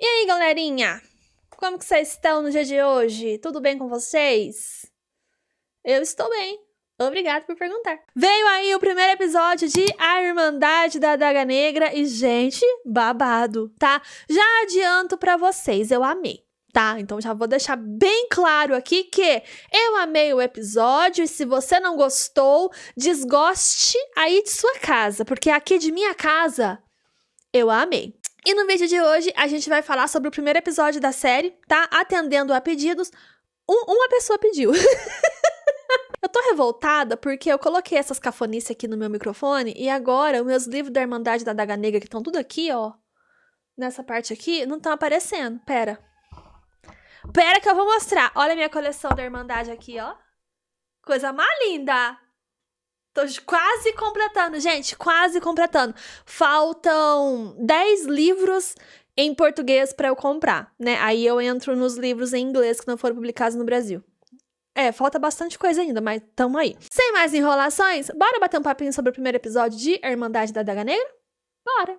E aí, galerinha? Como que vocês estão no dia de hoje? Tudo bem com vocês? Eu estou bem. Obrigada por perguntar. Veio aí o primeiro episódio de A Irmandade da Adaga Negra e, gente, babado, tá? Já adianto pra vocês, eu amei. Tá, então já vou deixar bem claro aqui que eu amei o episódio e se você não gostou, desgoste aí de sua casa, porque aqui de minha casa, eu amei. E no vídeo de hoje, a gente vai falar sobre o primeiro episódio da série, tá? Atendendo a pedidos. Uma pessoa pediu. Eu tô revoltada porque eu coloquei essas cafonices aqui no meu microfone e agora os meus livros da Irmandade da Adaga Negra, que estão tudo aqui, ó, nessa parte aqui, não estão aparecendo. Pera que eu vou mostrar. Olha a minha coleção da Irmandade aqui, ó. Coisa mais linda. Tô quase completando, gente, quase completando. Faltam 10 livros em português pra eu comprar, né? Aí eu entro nos livros em inglês que não foram publicados no Brasil. Falta bastante coisa ainda, mas tamo aí. Sem mais enrolações, bora bater um papinho sobre o primeiro episódio de A Irmandade da Adaga Negra? Bora!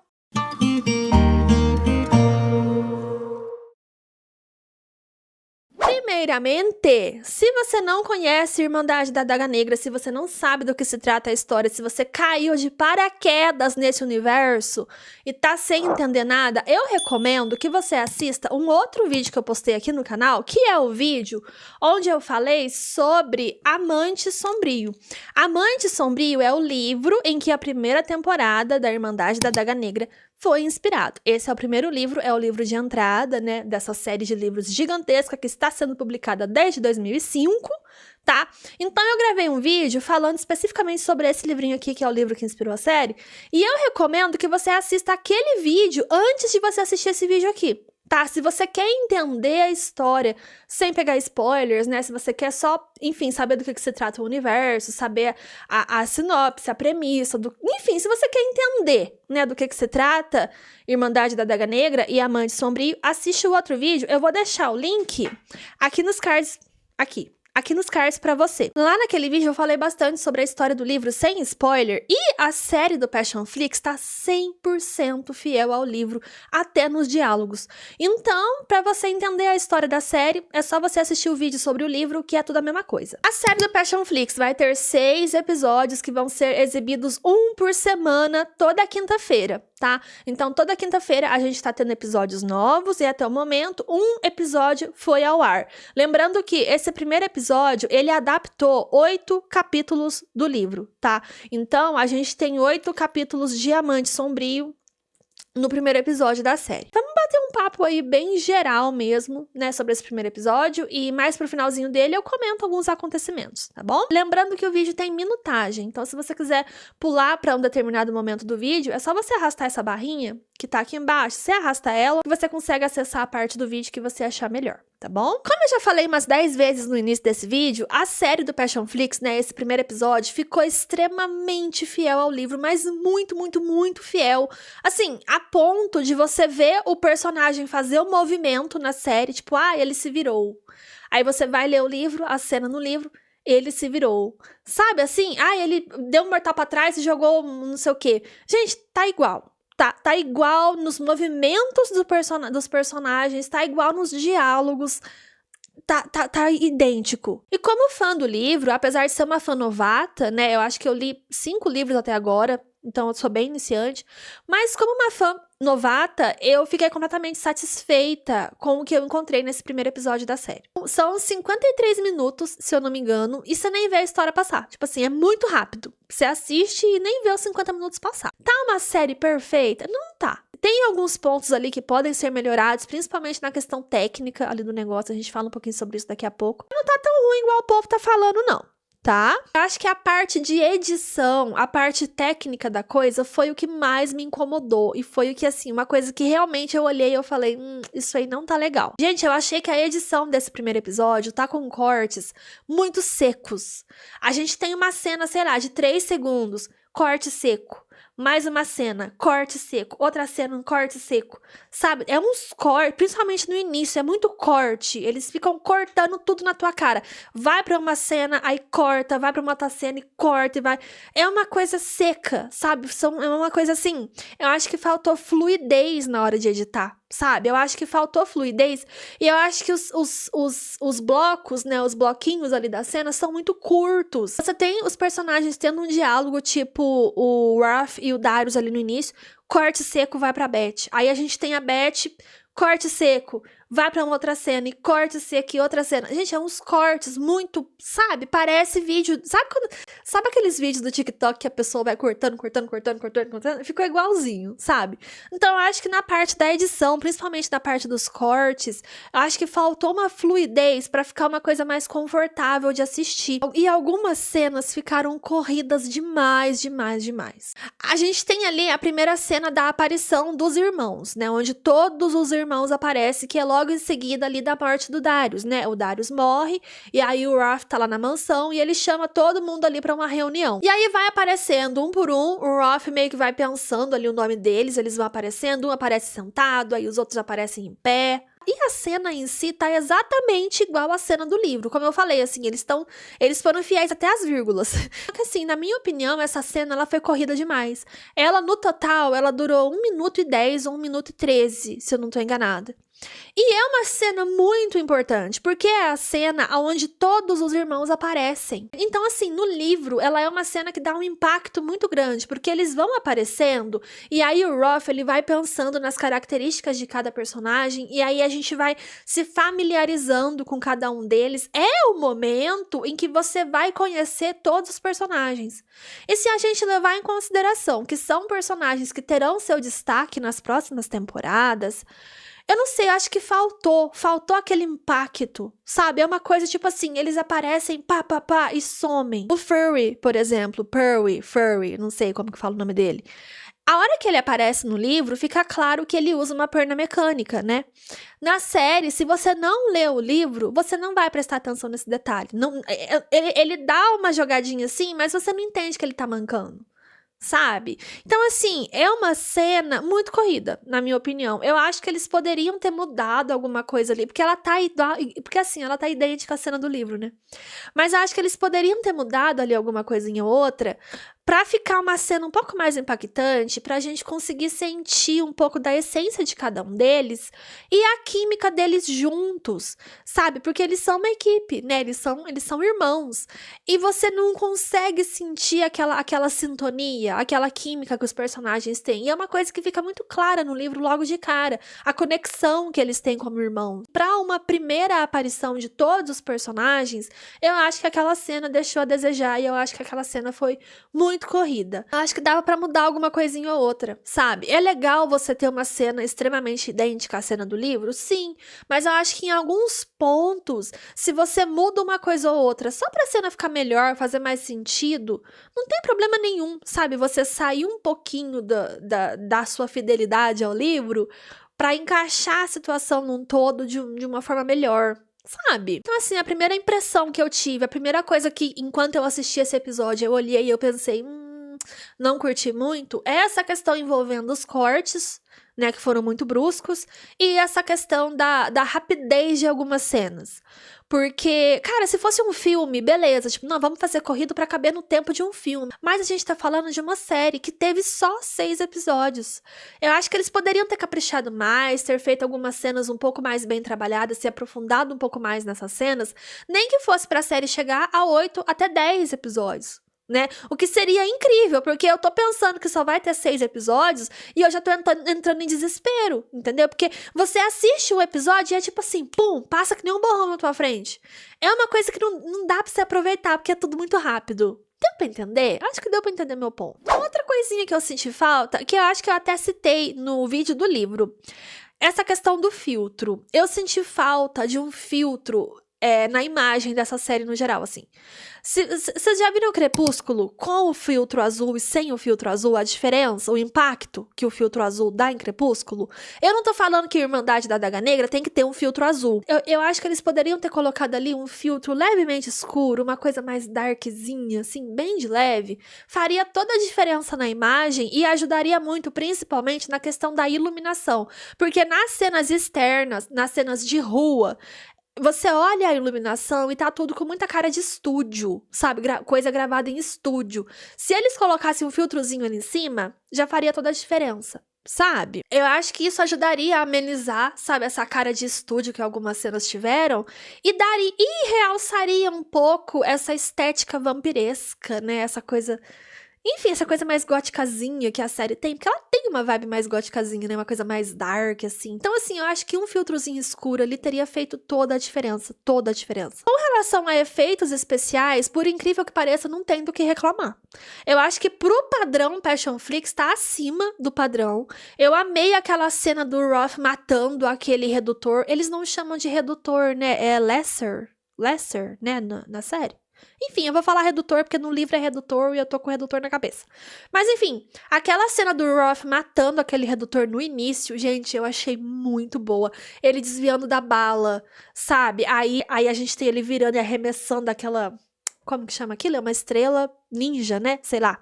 Primeiramente, se você não conhece a Irmandade da Adaga Negra, se você não sabe do que se trata a história, se você caiu de paraquedas nesse universo e tá sem entender nada, eu recomendo que você assista um outro vídeo que eu postei aqui no canal, que é o vídeo onde eu falei sobre Amante Sombrio. Amante Sombrio é o livro em que a primeira temporada da Irmandade da Adaga Negra foi inspirado. Esse é o primeiro livro, é o livro de entrada, né, dessa série de livros gigantesca que está sendo publicada desde 2005, tá? Então eu gravei um vídeo falando especificamente sobre esse livrinho aqui, que é o livro que inspirou a série, e eu recomendo que você assista aquele vídeo antes de você assistir esse vídeo aqui. Tá, se você quer entender a história sem pegar spoilers, né? Se você quer só, enfim, saber do que se trata o universo, saber a sinopse, a premissa, enfim, se você quer entender, né, do que se trata Irmandade da Adaga Negra e Amante Sombrio, assiste o outro vídeo. Eu vou deixar o link aqui nos cards, aqui nos cards pra você. Lá naquele vídeo eu falei bastante sobre a história do livro sem spoiler e a série do Passionflix tá 100% fiel ao livro, até nos diálogos. Então, pra você entender a história da série, é só você assistir o vídeo sobre o livro, que é tudo a mesma coisa. A série do Passionflix vai ter 6 episódios que vão ser exibidos um por semana, toda quinta-feira, tá? Então, toda quinta-feira a gente tá tendo episódios novos e até o momento um episódio foi ao ar. Lembrando que esse primeiro episódio, ele adaptou 8 capítulos do livro, tá? Então, a gente tem 8 capítulos de Amante Sombrio no primeiro episódio da série. Vamos bater um papo aí bem geral mesmo, né, sobre esse primeiro episódio, e mais pro finalzinho dele eu comento alguns acontecimentos, tá bom? Lembrando que o vídeo tem minutagem, então se você quiser pular pra um determinado momento do vídeo, é só você arrastar essa barrinha que tá aqui embaixo, você arrasta ela e você consegue acessar a parte do vídeo que você achar melhor, tá bom? Como eu já falei umas 10 vezes no início desse vídeo, a série do Passionflix, né, esse primeiro episódio, ficou extremamente fiel ao livro, mas muito, muito, muito fiel. Assim, a ponto de você ver o personagem fazer o movimento na série, tipo, ele se virou. Aí você vai ler o livro, a cena no livro, ele se virou. Sabe assim? Ele deu um mortal pra trás e jogou não sei o quê. Gente, tá igual. Tá igual nos movimentos dos personagens, tá igual nos diálogos, tá idêntico. E como fã do livro, apesar de ser uma fã novata, né, eu acho que eu li 5 livros até agora, então eu sou bem iniciante, mas como uma fã novata, eu fiquei completamente satisfeita com o que eu encontrei nesse primeiro episódio da série. São 53 minutos, se eu não me engano, e você nem vê a história passar. Tipo assim, é muito rápido. Você assiste e nem vê os 50 minutos passar. Tá uma série perfeita? Não tá. Tem alguns pontos ali que podem ser melhorados, principalmente na questão técnica ali do negócio. A gente fala um pouquinho sobre isso daqui a pouco. Não tá tão ruim igual o povo tá falando, não. Tá? Eu acho que a parte de edição, a parte técnica da coisa foi o que mais me incomodou. E foi o que, assim, uma coisa que realmente eu olhei e eu falei, isso aí não tá legal. Gente, eu achei que a edição desse primeiro episódio tá com cortes muito secos. A gente tem uma cena, sei lá, de 3 segundos, corte seco. Mais uma cena, corte seco. Outra cena, um corte seco. Sabe? É uns cortes, principalmente no início, é muito corte. Eles ficam cortando tudo na tua cara. Vai pra uma cena, aí corta. Vai pra uma outra cena e corta e vai. É uma coisa seca, sabe? É uma coisa assim. Eu acho que faltou fluidez na hora de editar. sabe? Eu acho que faltou fluidez e eu acho que os blocos, né, os bloquinhos ali da cena são muito curtos. Você tem os personagens tendo um diálogo, tipo o Ralph e o Darius ali no início, corte seco, vai pra Beth. Aí a gente tem a Beth, corte seco, vai pra uma outra cena, e corte seco e outra cena. Gente, é uns cortes muito, sabe? Parece vídeo, sabe aqueles vídeos do TikTok que a pessoa vai cortando? Ficou igualzinho, sabe? Então eu acho que na parte da edição, principalmente na parte dos cortes, eu acho que faltou uma fluidez pra ficar uma coisa mais confortável de assistir. E algumas cenas ficaram corridas demais. A gente tem ali a primeira cena da aparição dos irmãos, né? Onde todos os irmãos aparecem, que é logo em seguida ali da morte do Darius, né? O Darius morre, e aí o Ralph tá lá na mansão, e ele chama todo mundo ali pra uma reunião. E aí vai aparecendo um por um, o Ralph meio que vai pensando ali o nome deles, eles vão aparecendo, um aparece sentado, aí os outros aparecem em pé. E a cena em si tá exatamente igual à cena do livro. Como eu falei, assim, eles foram fiéis até as vírgulas. Só que assim, na minha opinião, essa cena, ela foi corrida demais. Ela, no total, ela durou 1 minuto e 10 ou 1 minuto e 13, se eu não tô enganada. E é uma cena muito importante, porque é a cena onde todos os irmãos aparecem. Então, assim, no livro, ela é uma cena que dá um impacto muito grande, porque eles vão aparecendo, e aí o Ralph, ele vai pensando nas características de cada personagem, e aí a gente vai se familiarizando com cada um deles. É o momento em que você vai conhecer todos os personagens. E se a gente levar em consideração que são personagens que terão seu destaque nas próximas temporadas, eu não sei, acho que faltou aquele impacto, sabe? É uma coisa tipo assim, eles aparecem pá, e somem. O Furry, por exemplo, Furry, não sei como que fala o nome dele. A hora que ele aparece no livro, fica claro que ele usa uma perna mecânica, né? Na série, se você não lê o livro, você não vai prestar atenção nesse detalhe. Não, ele dá uma jogadinha assim, mas você não entende que ele tá mancando. Sabe? Então, assim, é uma cena muito corrida, na minha opinião. Eu acho que eles poderiam ter mudado alguma coisa ali, porque ela tá porque assim, ela tá idêntica à cena do livro, né? Mas eu acho que eles poderiam ter mudado ali alguma coisinha ou outra pra ficar uma cena um pouco mais impactante, pra gente conseguir sentir um pouco da essência de cada um deles e a química deles juntos, sabe? Porque eles são uma equipe, né? Eles são irmãos. E você não consegue sentir aquela sintonia, aquela química que os personagens têm. E é uma coisa que fica muito clara no livro logo de cara, a conexão que eles têm como irmãos. Pra uma primeira aparição de todos os personagens, eu acho que aquela cena deixou a desejar e eu acho que aquela cena foi muito corrida. Eu acho que dava pra mudar alguma coisinha ou outra, sabe? É legal você ter uma cena extremamente idêntica à cena do livro, sim, mas eu acho que em alguns pontos, se você muda uma coisa ou outra só pra cena ficar melhor, fazer mais sentido, não tem problema nenhum, sabe? Você sair um pouquinho da sua fidelidade ao livro pra encaixar a situação num todo de uma forma melhor. Sabe? Então, assim, a primeira impressão que eu tive, a primeira coisa que, enquanto eu assisti esse episódio, eu olhei e eu pensei, não curti muito, é essa questão envolvendo os cortes, né, que foram muito bruscos, e essa questão da rapidez de algumas cenas. Porque, cara, se fosse um filme, beleza, tipo, não, vamos fazer corrido pra caber no tempo de um filme. Mas a gente tá falando de uma série que teve só 6 episódios. Eu acho que eles poderiam ter caprichado mais, ter feito algumas cenas um pouco mais bem trabalhadas, se aprofundado um pouco mais nessas cenas, nem que fosse pra série chegar a 8 até 10 episódios. Né? O que seria incrível, porque eu tô pensando que só vai ter 6 episódios e eu já tô entrando em desespero, entendeu? Porque você assiste o episódio e é tipo assim, pum, passa que nem um borrão na tua frente. É uma coisa que não dá pra você aproveitar, porque é tudo muito rápido. Deu pra entender? Acho que deu pra entender meu ponto. Outra coisinha que eu senti falta, que eu acho que eu até citei no vídeo do livro, essa questão do filtro. Eu senti falta de um filtro na imagem dessa série no geral, assim. Vocês já viram o Crepúsculo com o filtro azul e sem o filtro azul? A diferença, o impacto que o filtro azul dá em Crepúsculo? Eu não tô falando que a Irmandade da Adaga Negra tem que ter um filtro azul. Eu acho que eles poderiam ter colocado ali um filtro levemente escuro, uma coisa mais darkzinha, assim, bem de leve. Faria toda a diferença na imagem e ajudaria muito, principalmente na questão da iluminação. Porque nas cenas externas, nas cenas de rua, você olha a iluminação e tá tudo com muita cara de estúdio, sabe? Coisa gravada em estúdio. Se eles colocassem um filtrozinho ali em cima, já faria toda a diferença. sabe? Eu acho que isso ajudaria a amenizar, sabe, essa cara de estúdio que algumas cenas tiveram e realçaria um pouco essa estética vampiresca, né? Essa coisa, enfim, essa coisa mais goticazinha que a série tem, porque ela tem uma vibe mais goticazinha, né? Uma coisa mais dark, assim. Então, assim, eu acho que um filtrozinho escuro ali teria feito toda a diferença, toda a diferença. Com relação a efeitos especiais, por incrível que pareça, não tem do que reclamar. Eu acho que pro padrão Passion Flix tá acima do padrão. Eu amei aquela cena do Roth matando aquele redutor. Eles não chamam de redutor, né? É Lesser, né? Na série. Enfim, eu vou falar redutor porque no livro é redutor e eu tô com redutor na cabeça. Mas enfim, aquela cena do Roth matando aquele redutor no início, gente, eu achei muito boa. Ele desviando da bala, sabe? Aí a gente tem ele virando e arremessando aquela... Como que chama aquilo? É uma estrela ninja, né? Sei lá.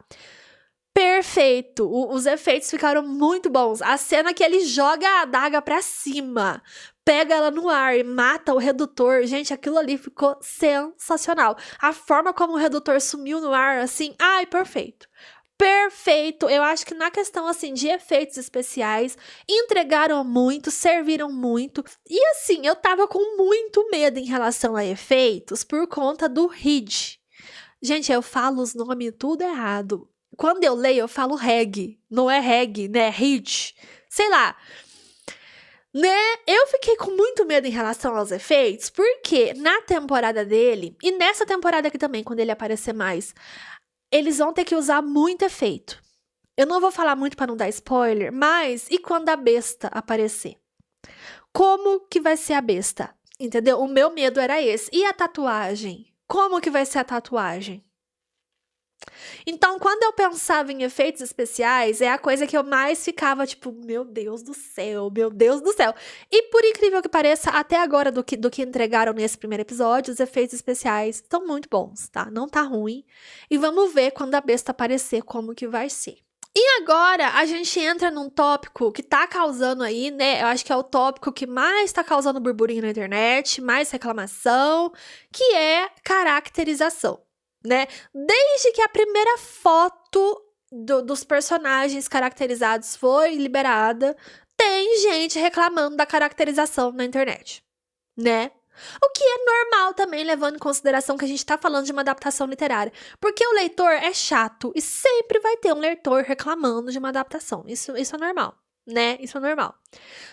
Perfeito! Os efeitos ficaram muito bons. A cena que ele joga a adaga pra cima, pega ela no ar e mata o redutor. Gente, aquilo ali ficou sensacional. A forma como o redutor sumiu no ar, assim, ai, perfeito. Perfeito! Eu acho que na questão, assim, de efeitos especiais, entregaram muito, serviram muito. E, assim, eu tava com muito medo em relação a efeitos por conta do Reed. Gente, eu falo os nomes tudo errado. Quando eu leio, eu falo reg. Não é reg, né? É Reed. Sei lá. Né? Eu fiquei com muito medo em relação aos efeitos, porque na temporada dele, e nessa temporada aqui também, quando ele aparecer mais, eles vão ter que usar muito efeito. Eu não vou falar muito pra não dar spoiler, mas e quando a besta aparecer? Como que vai ser a besta? Entendeu? O meu medo era esse. E a tatuagem? Como que vai ser a tatuagem? Então, quando eu pensava em efeitos especiais, é a coisa que eu mais ficava, tipo, meu Deus do céu, meu Deus do céu. E por incrível que pareça, até agora do que entregaram nesse primeiro episódio, os efeitos especiais estão muito bons, tá? Não tá ruim. E vamos ver quando a besta aparecer como que vai ser. E agora a gente entra num tópico que tá causando aí, né? Eu acho que é o tópico que mais tá causando burburinho na internet, mais reclamação, que é caracterização, né? Desde que a primeira foto dos personagens caracterizados foi liberada, tem gente reclamando da caracterização na internet, né? O que é normal também, levando em consideração que a gente tá falando de uma adaptação literária. Porque o leitor é chato e sempre vai ter um leitor reclamando de uma adaptação. Isso é normal, né? Isso é normal.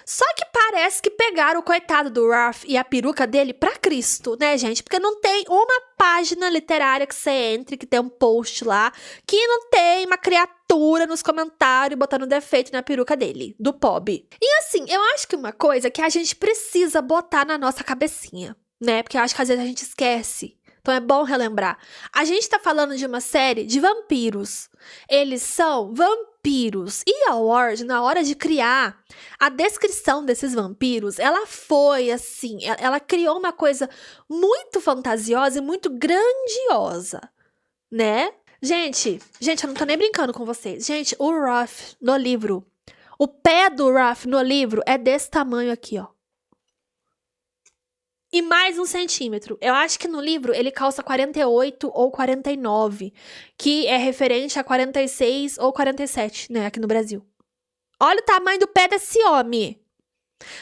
Só que parece que pegaram o coitado do Ralph e a peruca dele pra Cristo, né, gente? Porque não tem uma página literária que você entre, que tem um post lá, que não tem uma criatura nos comentários botando defeito na peruca dele, do Pob. E assim, eu acho que uma coisa que a gente precisa botar na nossa cabecinha, né? Porque eu acho que às vezes a gente esquece. Então é bom relembrar. A gente tá falando de uma série de vampiros. Eles são vampiros. E a Ward, na hora de criar a descrição desses vampiros, ela foi assim, ela criou uma coisa muito fantasiosa e muito grandiosa, né? Gente, eu não tô nem brincando com vocês. Gente, o Roth no livro, o pé do Roth no livro é desse tamanho aqui, ó. E mais 1 centímetro. Eu acho que no livro ele calça 48 ou 49, que é referente a 46 ou 47, né, aqui no Brasil. Olha o tamanho do pé desse homem.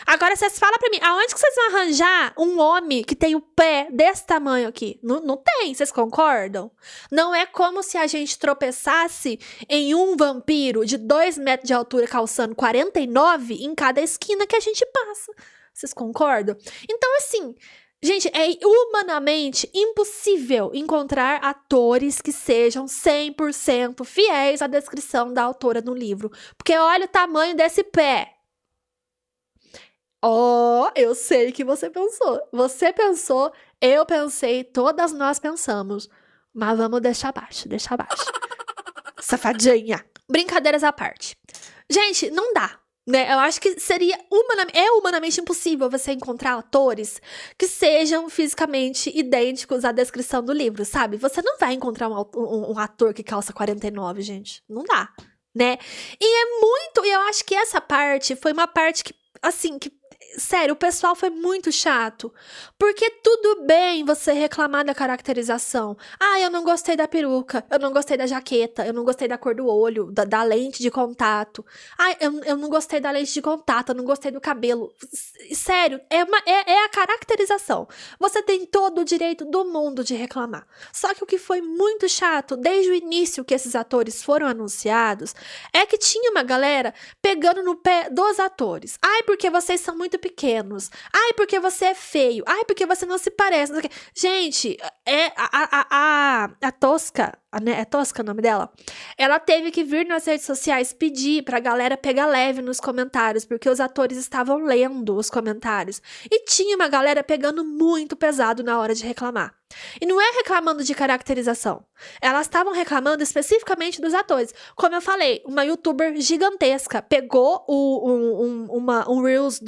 Agora vocês falam pra mim, aonde que vocês vão arranjar um homem que tem o pé desse tamanho aqui? Não tem, vocês concordam? Não é como se a gente tropeçasse em um vampiro de 2 metros de altura calçando 49 em cada esquina que a gente passa. Vocês concordam? Então, assim, gente, é humanamente impossível encontrar atores que sejam 100% fiéis à descrição da autora no livro. Porque olha o tamanho desse pé. Oh, eu sei que você pensou. Você pensou, eu pensei, todas nós pensamos. Mas vamos deixar abaixo, Safadinha. Brincadeiras à parte. Gente, não dá. Né? Eu acho que seria humanamente impossível você encontrar atores que sejam fisicamente idênticos à descrição do livro, sabe? Você não vai encontrar um ator que calça 49, gente. Não dá, né? E eu acho que essa parte foi uma parte que, assim, que sério, o pessoal foi muito chato. Porque tudo bem você reclamar da caracterização. Ah, eu não gostei da peruca, eu não gostei da jaqueta, eu não gostei da cor do olho, da lente de contato. Ah, eu não gostei da lente de contato, eu não gostei do cabelo. Sério, é a caracterização. Você tem todo o direito do mundo de reclamar. Só que o que foi muito chato, desde o início que esses atores foram anunciados, é que tinha uma galera pegando no pé dos atores. Ai, porque vocês são muito pequenos. Ai, porque você é feio. Ai, porque você não se parece. Não sei o quê. Gente, a Tosca, né? É Tosca o nome dela? Ela teve que vir nas redes sociais pedir pra galera pegar leve nos comentários, porque os atores estavam lendo os comentários. E tinha uma galera pegando muito pesado na hora de reclamar. E não é reclamando de caracterização. Elas estavam reclamando especificamente dos atores. Como eu falei, uma youtuber gigantesca pegou um Reels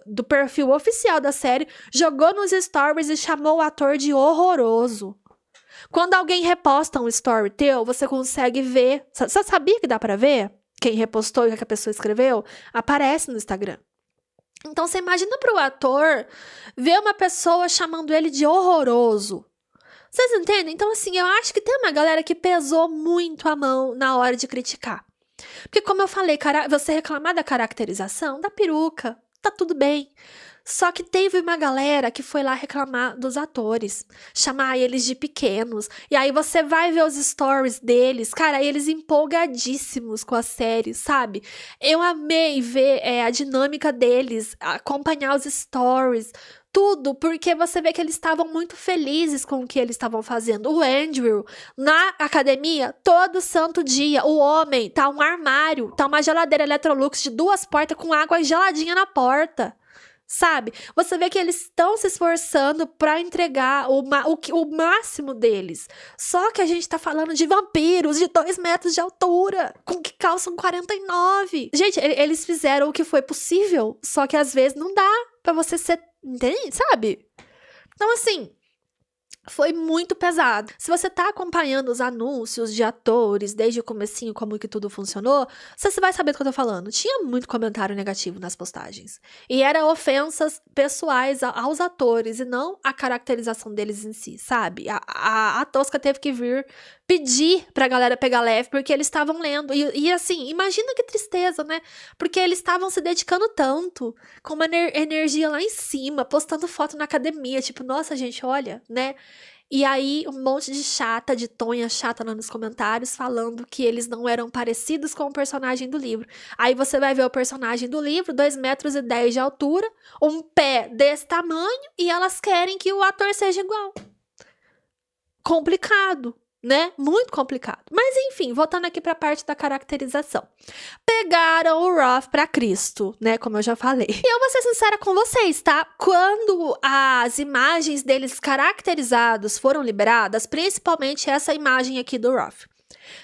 do perfil oficial da série, jogou nos stories e chamou o ator de horroroso. Quando alguém reposta um story teu, você consegue ver. Você sabia que dá pra ver quem repostou e o que a pessoa escreveu? Aparece no Instagram. Então você imagina pro ator ver uma pessoa chamando ele de horroroso. Vocês entendem? Então, assim, eu acho que tem uma galera que pesou muito a mão na hora de criticar. Porque, como eu falei, você reclamar da caracterização, da peruca, tá tudo bem. Só que teve uma galera que foi lá reclamar dos atores, chamar eles de pequenos. E aí você vai ver os stories deles, cara, eles empolgadíssimos com a série, sabe? Eu amei ver a dinâmica deles, acompanhar os stories, tudo, porque você vê que eles estavam muito felizes com o que eles estavam fazendo. O Andrew, na academia, todo santo dia, o homem tá um armário, tá uma geladeira Electrolux de 2 portas com água geladinha na porta. Sabe? Você vê que eles estão se esforçando pra entregar o máximo deles. Só que a gente tá falando de vampiros de 2 metros de altura, com que calçam 49. Gente, eles fizeram o que foi possível, só que às vezes não dá pra você ser, entende? Sabe? Então, assim, foi muito pesado. Se você tá acompanhando os anúncios de atores desde o comecinho, como que tudo funcionou, você vai saber do que eu tô falando. Tinha muito comentário negativo nas postagens. E eram ofensas pessoais aos atores e não a caracterização deles em si, sabe? A Tosca teve que vir pedir pra galera pegar leve, porque eles estavam lendo. E assim, imagina que tristeza, né? Porque eles estavam se dedicando tanto, com uma energia lá em cima, postando foto na academia, tipo, nossa, gente, olha, né? E aí, um monte de chata, de tonha chata lá nos comentários, falando que eles não eram parecidos com o personagem do livro. Aí você vai ver o personagem do livro, 2,10 metros de altura, um pé desse tamanho, e elas querem que o ator seja igual. Complicado, né? Muito complicado. Mas enfim, voltando aqui pra parte da caracterização. Pegaram o Roth pra Cristo, né? Como eu já falei. E eu vou ser sincera com vocês, tá? Quando as imagens deles caracterizados foram liberadas, principalmente essa imagem aqui do Roth.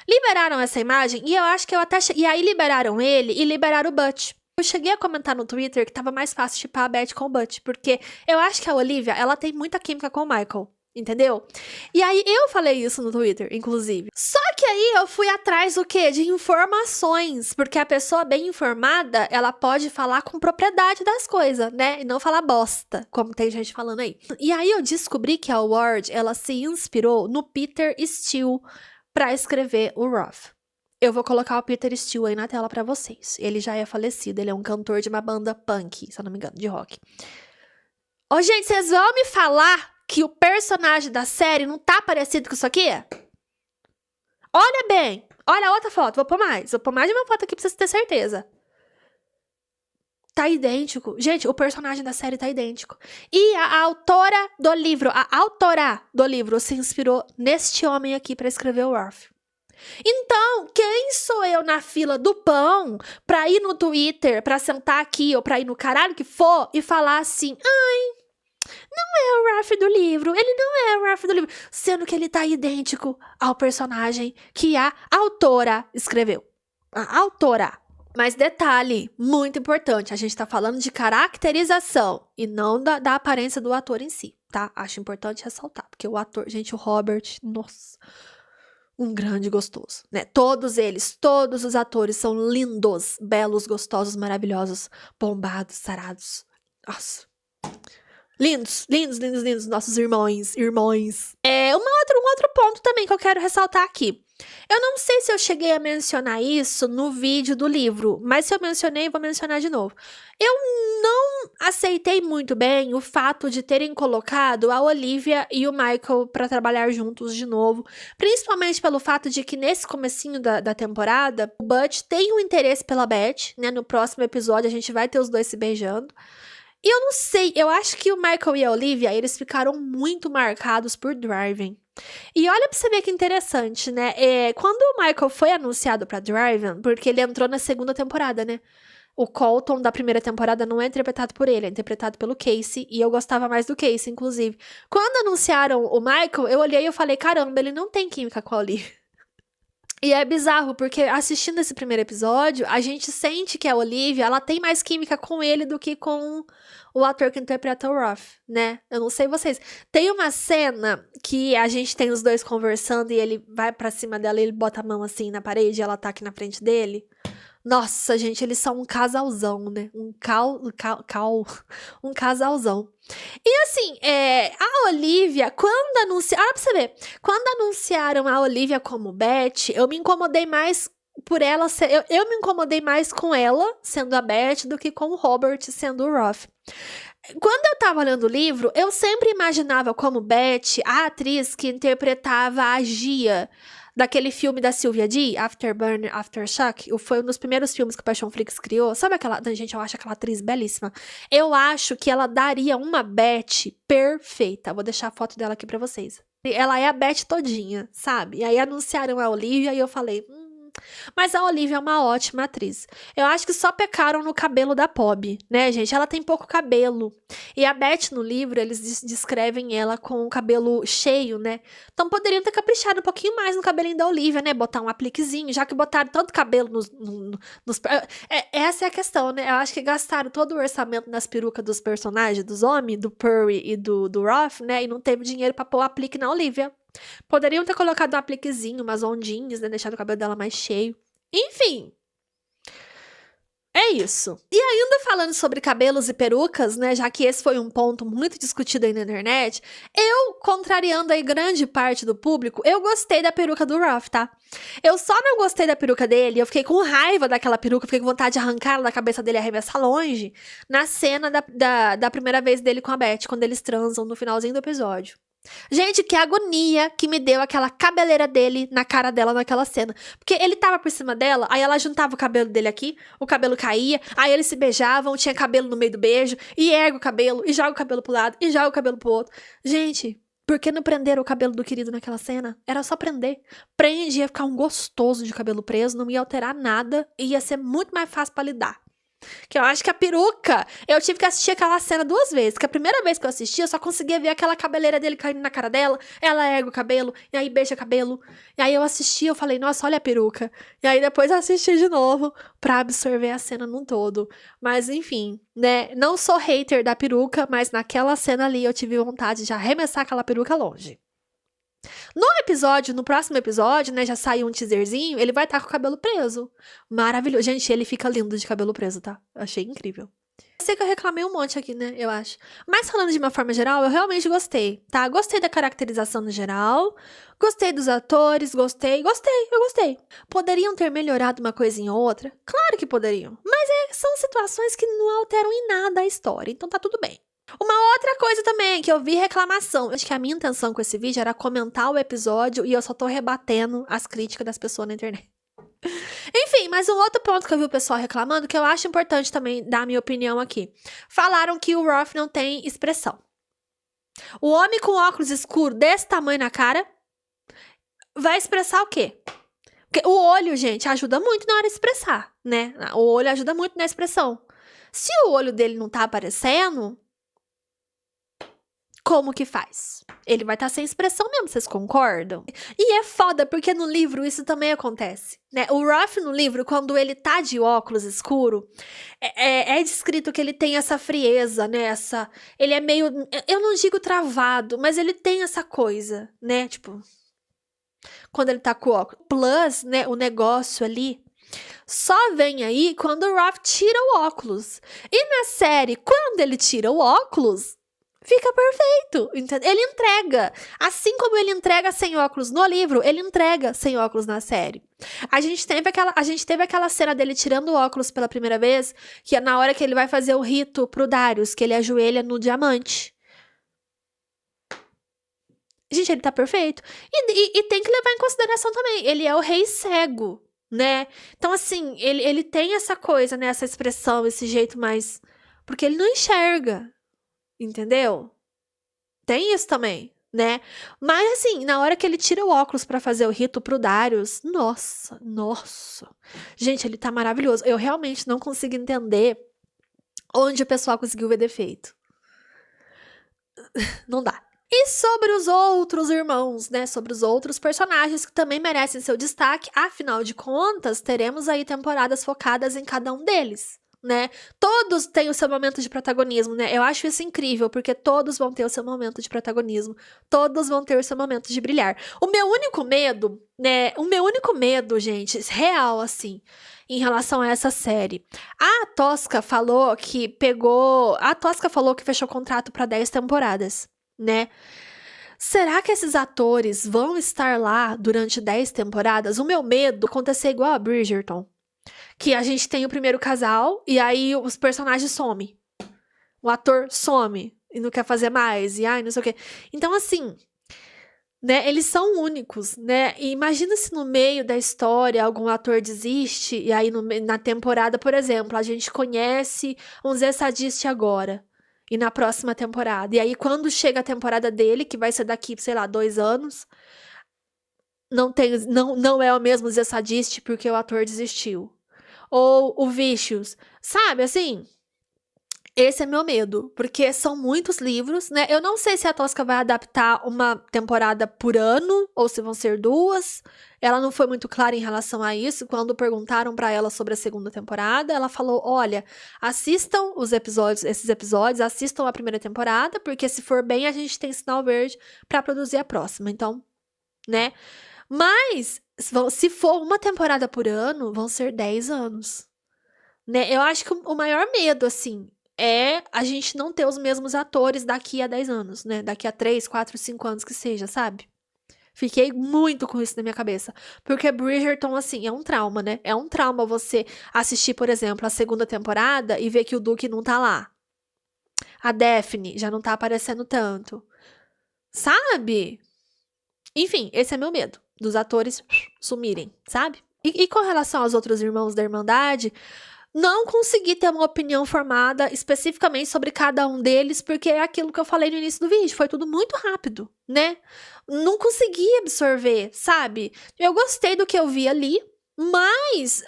Liberaram essa imagem e eu acho que eu até... E aí liberaram ele e liberaram o Butch. Eu cheguei a comentar no Twitter que tava mais fácil chipar a Beth com o Butch, porque eu acho que a Olivia, ela tem muita química com o Michael. Entendeu? E aí eu falei isso no Twitter, inclusive. Só que aí eu fui atrás do quê? De informações. Porque a pessoa bem informada, ela pode falar com propriedade das coisas, né? E não falar bosta, como tem gente falando aí. E aí eu descobri que a Ward, ela se inspirou no Peter Steele pra escrever o Roth. Eu vou colocar o Peter Steele aí na tela pra vocês. Ele já é falecido, ele é um cantor de uma banda punk, se eu não me engano, de rock. Ô, gente, vocês vão me falar que o personagem da série não tá parecido com isso aqui? Olha bem. Olha a outra foto. Vou pôr mais de uma foto aqui pra vocês terem certeza. Tá idêntico. Gente, o personagem da série tá idêntico. E a autora do livro se inspirou neste homem aqui pra escrever o Roth. Então, quem sou eu na fila do pão pra ir no Twitter, pra sentar aqui ou pra ir no caralho que for e falar assim, não é o Roth do livro, ele não é o Roth do livro, sendo que ele tá idêntico ao personagem que a autora escreveu. A autora. Mas detalhe, muito importante, a gente tá falando de caracterização e não da aparência do ator em si, tá? Acho importante ressaltar, porque o ator, gente, o Robert, nossa, um grande gostoso, né? Todos os atores são lindos, belos, gostosos, maravilhosos, bombados, sarados. Nossa. Lindos, lindos, lindos, lindos, nossos irmãos. Um outro ponto também que eu quero ressaltar aqui. Eu não sei se eu cheguei a mencionar isso no vídeo do livro, mas se eu mencionei, vou mencionar de novo. Eu não aceitei muito bem o fato de terem colocado a Olivia e o Michael para trabalhar juntos de novo, principalmente pelo fato de que nesse comecinho da temporada, o Butch tem um interesse pela Beth, né? No próximo episódio a gente vai ter os dois se beijando. E eu não sei, eu acho que o Michael e a Olivia, eles ficaram muito marcados por Driven. E olha pra você ver que interessante, né? Quando o Michael foi anunciado pra Driven, porque ele entrou na segunda temporada, né? O Colton da primeira temporada não é interpretado por ele, é interpretado pelo Casey. E eu gostava mais do Casey, inclusive. Quando anunciaram o Michael, eu olhei e eu falei, caramba, ele não tem química com a Olivia. E é bizarro, porque assistindo esse primeiro episódio, a gente sente que a Olivia, ela tem mais química com ele do que com o ator que interpreta o Roth, né? Eu não sei vocês. Tem uma cena que a gente tem os dois conversando e ele vai pra cima dela e ele bota a mão assim na parede e ela tá aqui na frente dele. Nossa, gente, eles são um casalzão, né? Um casalzão. E assim, a Olivia, quando anunciaram... Olha pra você ver. Quando anunciaram a Olivia como Beth, eu me incomodei mais por ela ser... Eu me incomodei mais com ela sendo a Beth do que com o Robert sendo o Roth. Quando eu tava lendo o livro, eu sempre imaginava como Beth a atriz que interpretava a Gia daquele filme da Sylvia Dee, Afterburner, Aftershock. Foi um dos primeiros filmes que o Passion Flix criou. Sabe aquela... Gente, eu acho aquela atriz belíssima. Eu acho que ela daria uma Beth perfeita. Vou deixar a foto dela aqui pra vocês. Ela é a Beth todinha, sabe? E aí anunciaram a Olivia e eu falei... Mas a Olivia é uma ótima atriz. Eu acho que só pecaram no cabelo da Pob, né, gente? Ela tem pouco cabelo. E a Beth, no livro, eles descrevem ela com o cabelo cheio, né? Então poderiam ter caprichado um pouquinho mais no cabelinho da Olivia, né? Botar um apliquezinho, já que botaram todo o cabelo nos... Essa é a questão, né? Eu acho que gastaram todo o orçamento nas perucas dos personagens, dos homens, do Perry e do Roth, né? E não teve dinheiro pra pôr o aplique na Olivia. Poderiam ter colocado um apliquezinho, umas ondinhas, né? Deixado o cabelo dela mais cheio. Enfim. É isso. E ainda falando sobre cabelos e perucas, né? Já que esse foi um ponto muito discutido aí na internet, eu, contrariando aí grande parte do público, eu gostei da peruca do Roth, tá? Eu só não gostei da peruca dele, eu fiquei com raiva daquela peruca, fiquei com vontade de arrancar ela da cabeça dele e arremessar longe, na cena da primeira vez dele com a Beth, quando eles transam no finalzinho do episódio. Gente, que agonia que me deu aquela cabeleira dele na cara dela naquela cena. Porque ele tava por cima dela, aí ela juntava o cabelo dele aqui, o cabelo caía, aí eles se beijavam, tinha cabelo no meio do beijo, e ergue o cabelo, e joga o cabelo pro lado, e joga o cabelo pro outro. Gente, por que não prenderam o cabelo do querido naquela cena? Era só prender. Prende, ia ficar um gostoso de cabelo preso, não ia alterar nada, e ia ser muito mais fácil pra lidar. Que eu acho que a peruca, eu tive que assistir aquela cena 2 vezes, que a primeira vez que eu assisti, eu só conseguia ver aquela cabeleira dele caindo na cara dela, ela ergue o cabelo, e aí beija o cabelo, e aí eu assisti, eu falei, nossa, olha a peruca, e aí depois eu assisti de novo, pra absorver a cena num todo, mas enfim, né, não sou hater da peruca, mas naquela cena ali eu tive vontade de arremessar aquela peruca longe. No próximo episódio, né, já saiu um teaserzinho, ele vai estar com o cabelo preso. Maravilhoso. Gente, ele fica lindo de cabelo preso, tá? Achei incrível. Eu sei que eu reclamei um monte aqui, né, eu acho. Mas falando de uma forma geral, eu realmente gostei, tá? Gostei da caracterização no geral, gostei dos atores, eu gostei. Poderiam ter melhorado uma coisinha ou outra? Claro que poderiam. Mas são situações que não alteram em nada a história, então tá tudo bem. Uma outra coisa também, que eu vi reclamação. Acho que a minha intenção com esse vídeo era comentar o episódio e eu só tô rebatendo as críticas das pessoas na internet. Enfim, mas um outro ponto que eu vi o pessoal reclamando, que eu acho importante também dar a minha opinião aqui. Falaram que o Roth não tem expressão. O homem com óculos escuros desse tamanho na cara vai expressar o quê? Porque o olho, gente, ajuda muito na hora de expressar, né? O olho ajuda muito na expressão. Se o olho dele não tá aparecendo... Como que faz? Ele vai estar sem expressão mesmo, vocês concordam? E é foda, porque no livro isso também acontece, né? O Roth no livro, quando ele tá de óculos escuro, é descrito que ele tem essa frieza, né? Ele é meio, eu não digo travado, mas ele tem essa coisa, né? Tipo, quando ele tá com o óculos. Plus, né, o negócio ali... só vem aí quando o Roth tira o óculos. E na série, quando ele tira o óculos, fica perfeito, entendeu? Ele entrega. Assim como ele entrega sem óculos no livro, ele entrega sem óculos na série. A gente teve aquela cena dele tirando o óculos pela primeira vez, que é na hora que ele vai fazer o rito pro Darius, que ele ajoelha no diamante. Gente, ele tá perfeito. E tem que levar em consideração também, ele é o rei cego, né? Então, assim, ele tem essa coisa, né? Essa expressão, esse jeito mais... Porque ele não enxerga, entendeu? Tem isso também, né? Mas, assim, na hora que ele tira o óculos pra fazer o rito pro Darius, nossa. Gente, ele tá maravilhoso. Eu realmente não consigo entender onde o pessoal conseguiu ver defeito. Não dá. E sobre os outros irmãos, né? Sobre os outros personagens que também merecem seu destaque, afinal de contas, teremos aí temporadas focadas em cada um deles, né? Todos têm o seu momento de protagonismo, né? Eu acho isso incrível, porque todos vão ter o seu momento de protagonismo, todos vão ter o seu momento de brilhar. O meu único medo, né? O meu único medo, gente, real, assim, em relação a essa série. A Tosca falou que fechou contrato para 10 temporadas. Né? Será que esses atores vão estar lá durante 10 temporadas? O meu medo é acontecer igual a Bridgerton. Que a gente tem o primeiro casal e aí os personagens somem. O ator some e não quer fazer mais. E ai, não sei o quê. Então, assim, né? Eles são únicos, né? E imagina se no meio da história algum ator desiste e aí na temporada, por exemplo, a gente conhece um Zé Sadiste agora. E na próxima temporada. E aí, quando chega a temporada dele, que vai ser daqui, sei lá, 2 anos, não é o mesmo Zé Sadiste porque o ator desistiu. Ou o Vicious. Sabe, assim... Esse é meu medo, porque são muitos livros, né? Eu não sei se a Tosca vai adaptar uma temporada por ano, ou se vão ser 2. Ela não foi muito clara em relação a isso. Quando perguntaram pra ela sobre a segunda temporada, ela falou, olha, assistam esses episódios, assistam a primeira temporada, porque se for bem, a gente tem sinal verde pra produzir a próxima. Então, né? Mas, se for uma temporada por ano, vão ser 10 anos. Né? Eu acho que o maior medo, assim... é a gente não ter os mesmos atores daqui a 10 anos, né? Daqui a 3, 4, 5 anos que seja, sabe? Fiquei muito com isso na minha cabeça. Porque Bridgerton, assim, é um trauma, né? É um trauma você assistir, por exemplo, a segunda temporada e ver que o Duque não tá lá. A Daphne já não tá aparecendo tanto. Sabe? Enfim, esse é meu medo. Dos atores sumirem, sabe? E com relação aos outros irmãos da Irmandade... não consegui ter uma opinião formada especificamente sobre cada um deles, porque é aquilo que eu falei no início do vídeo, foi tudo muito rápido, né? Não consegui absorver, sabe? Eu gostei do que eu vi ali, mas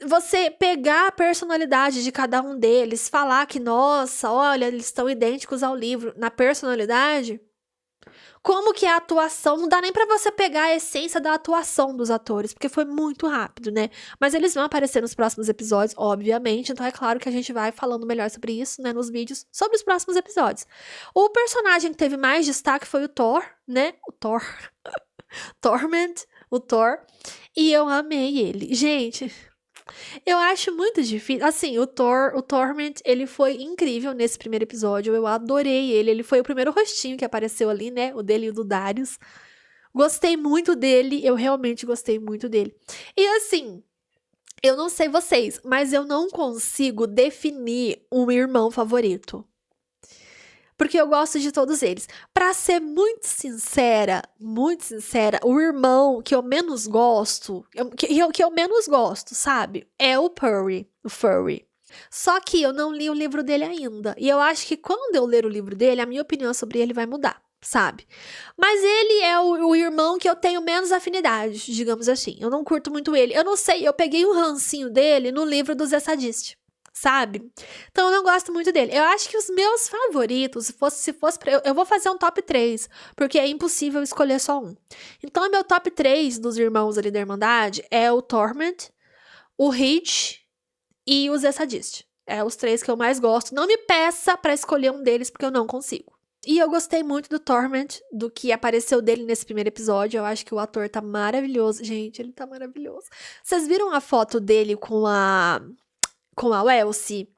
você pegar a personalidade de cada um deles, falar que, nossa, olha, eles estão idênticos ao livro na personalidade... como que é a atuação, não dá nem pra você pegar a essência da atuação dos atores, porque foi muito rápido, né? Mas eles vão aparecer nos próximos episódios, obviamente, então é claro que a gente vai falando melhor sobre isso, né, nos vídeos, sobre os próximos episódios. O personagem que teve mais destaque foi o Thor, né? O Thor. Torment, o Thor. E eu amei ele. Gente... eu acho muito difícil. Assim, o Torment, ele foi incrível nesse primeiro episódio. Eu adorei ele. Ele foi o primeiro rostinho que apareceu ali, né? O dele e o do Darius. Gostei muito dele. Eu realmente gostei muito dele. E assim, eu não sei vocês, mas eu não consigo definir um irmão favorito. Porque eu gosto de todos eles. Pra ser muito sincera, o irmão que eu menos gosto, que eu menos gosto, sabe? É o Furry. Só que eu não li o livro dele ainda. E eu acho que quando eu ler o livro dele, a minha opinião sobre ele vai mudar, sabe? Mas ele é o irmão que eu tenho menos afinidade, digamos assim. Eu não curto muito ele. Eu não sei, eu peguei um rancinho dele no livro do Zé Sadiste. Sabe? Então eu não gosto muito dele. Eu acho que os meus favoritos, se fosse pra eu vou fazer um top 3, porque é impossível escolher só um. Então o meu top 3 dos irmãos ali da Irmandade é o Torment, o Hitch e o Zé Sadiste. É os 3 que eu mais gosto. Não me peça pra escolher um deles, porque eu não consigo. E eu gostei muito do Torment, do que apareceu dele nesse primeiro episódio. Eu acho que o ator tá maravilhoso. Gente, ele tá maravilhoso. Vocês viram a foto dele com a Elsie?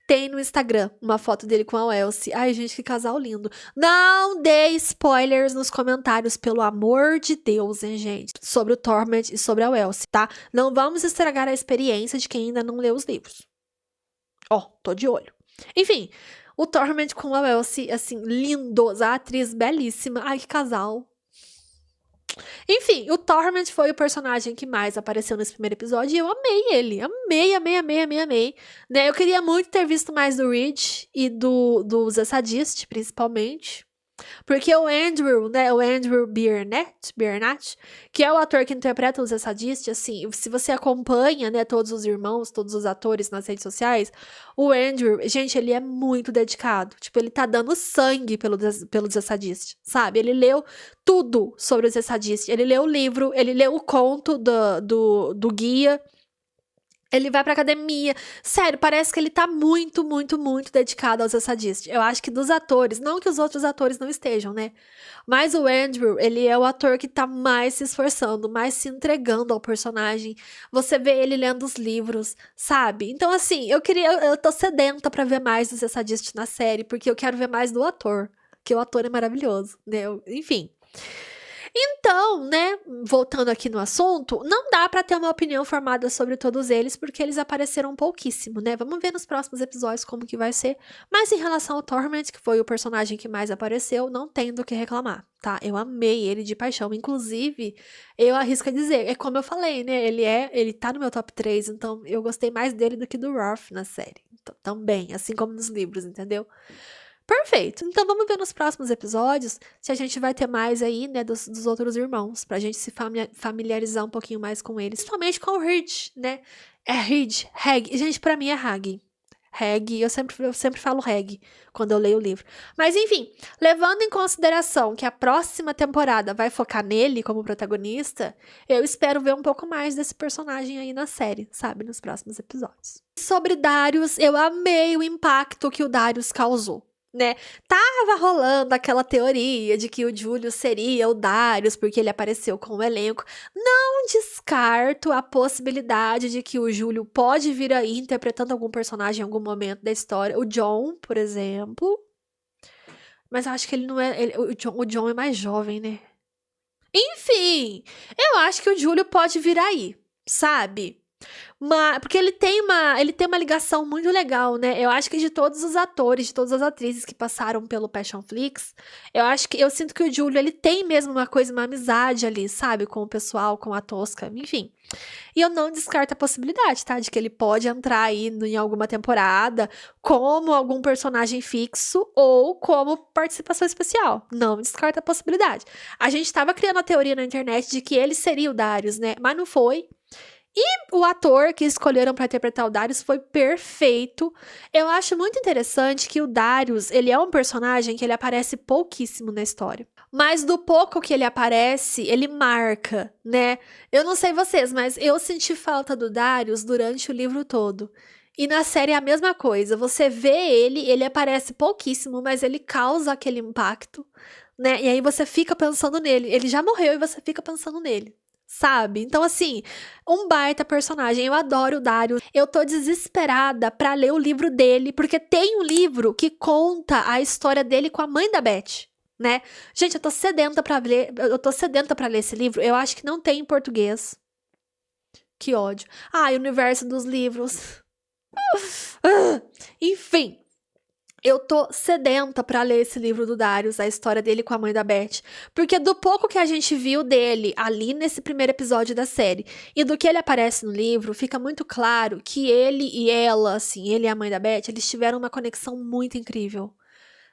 Tem no Instagram uma foto dele com a Elsie. Ai, gente, que casal lindo. Não dê spoilers nos comentários, pelo amor de Deus, hein, gente? Sobre o Torment e sobre a Elsie, tá? Não vamos estragar a experiência de quem ainda não leu os livros. Ó, tô de olho. Enfim, o Torment com a Elsie, assim, lindos. A atriz belíssima. Ai, que casal. Enfim, o Torment foi o personagem que mais apareceu nesse primeiro episódio e eu amei ele. Amei, amei, amei, amei, amei. Né? Eu queria muito ter visto mais do Reed e do Zé Sadist, principalmente. Porque o Andrew, né, o Andrew Biernat, que é o ator que interpreta o Zé Sadist, assim, se você acompanha, né, todos os irmãos, todos os atores nas redes sociais, o Andrew, gente, ele é muito dedicado. Tipo, ele tá dando sangue pelo Zé Sadist, sabe? Ele leu tudo sobre o Zé Sadist. Ele leu o livro, ele leu o conto do guia. Ele vai pra academia. Sério, parece que ele tá muito, muito, muito dedicado aos Sadist. Eu acho que dos atores, não que os outros atores não estejam, né? Mas o Andrew, ele é o ator que tá mais se esforçando, mais se entregando ao personagem. Você vê ele lendo os livros, sabe? Então, assim, eu tô sedenta pra ver mais do Sadist na série, porque eu quero ver mais do ator. Que o ator é maravilhoso, né? Enfim. Então, né, voltando aqui no assunto, não dá pra ter uma opinião formada sobre todos eles, porque eles apareceram pouquíssimo, né? Vamos ver nos próximos episódios como que vai ser. Mas em relação ao Torment, que foi o personagem que mais apareceu, não tem do que reclamar, tá? Eu amei ele de paixão. Inclusive, eu arrisco a dizer, é como eu falei, né? Ele tá no meu top 3, então eu gostei mais dele do que do Ruff na série. Então, também, assim como nos livros, entendeu? Perfeito. Então vamos ver nos próximos episódios se a gente vai ter mais aí, né, dos outros irmãos, pra gente se familiarizar um pouquinho mais com eles, principalmente com o Reed, né? É Reed, Hag. Gente, pra mim é Hag. Hag, eu sempre falo Hag quando eu leio o livro. Mas enfim, levando em consideração que a próxima temporada vai focar nele como protagonista, eu espero ver um pouco mais desse personagem aí na série, sabe? Nos próximos episódios. Sobre Darius, eu amei o impacto que o Darius causou. Né? Tava rolando aquela teoria de que o Júlio seria o Darius porque ele apareceu com o elenco. Não descarto a possibilidade de que o Júlio pode vir aí interpretando algum personagem em algum momento da história. O John, por exemplo. Mas eu acho que ele não é. O John é mais jovem, né? Enfim, eu acho que o Júlio pode vir aí, sabe? Porque ele tem uma ligação muito legal, né? Eu acho que de todos os atores, de todas as atrizes que passaram pelo Passionflix, eu sinto que o Júlio, ele tem mesmo uma amizade ali, sabe? Com o pessoal, com a Tosca, enfim. E eu não descarto a possibilidade, tá? De que ele pode entrar aí em alguma temporada como algum personagem fixo ou como participação especial. Não descarto a possibilidade. A gente tava criando a teoria na internet de que ele seria o Darius, né? Mas não foi. E o ator que escolheram para interpretar o Darius foi perfeito. Eu acho muito interessante que o Darius, ele é um personagem que ele aparece pouquíssimo na história. Mas do pouco que ele aparece, ele marca, né? Eu não sei vocês, mas eu senti falta do Darius durante o livro todo. E na série é a mesma coisa. Você vê ele aparece pouquíssimo, mas ele causa aquele impacto, né? E aí você fica pensando nele. Ele já morreu e você fica pensando nele. Sabe? Então, assim, um baita personagem. Eu adoro o Darius. Eu tô desesperada pra ler o livro dele, porque tem um livro que conta a história dele com a mãe da Beth, né? Gente, eu tô sedenta pra ler. Eu tô sedenta pra ler esse livro. Eu acho que não tem em português. Que ódio. Ai, o universo dos livros. Enfim. Eu tô sedenta pra ler esse livro do Darius, a história dele com a mãe da Beth. Porque do pouco que a gente viu dele ali nesse primeiro episódio da série e do que ele aparece no livro, fica muito claro que ele e ela, assim, ele e a mãe da Beth, eles tiveram uma conexão muito incrível,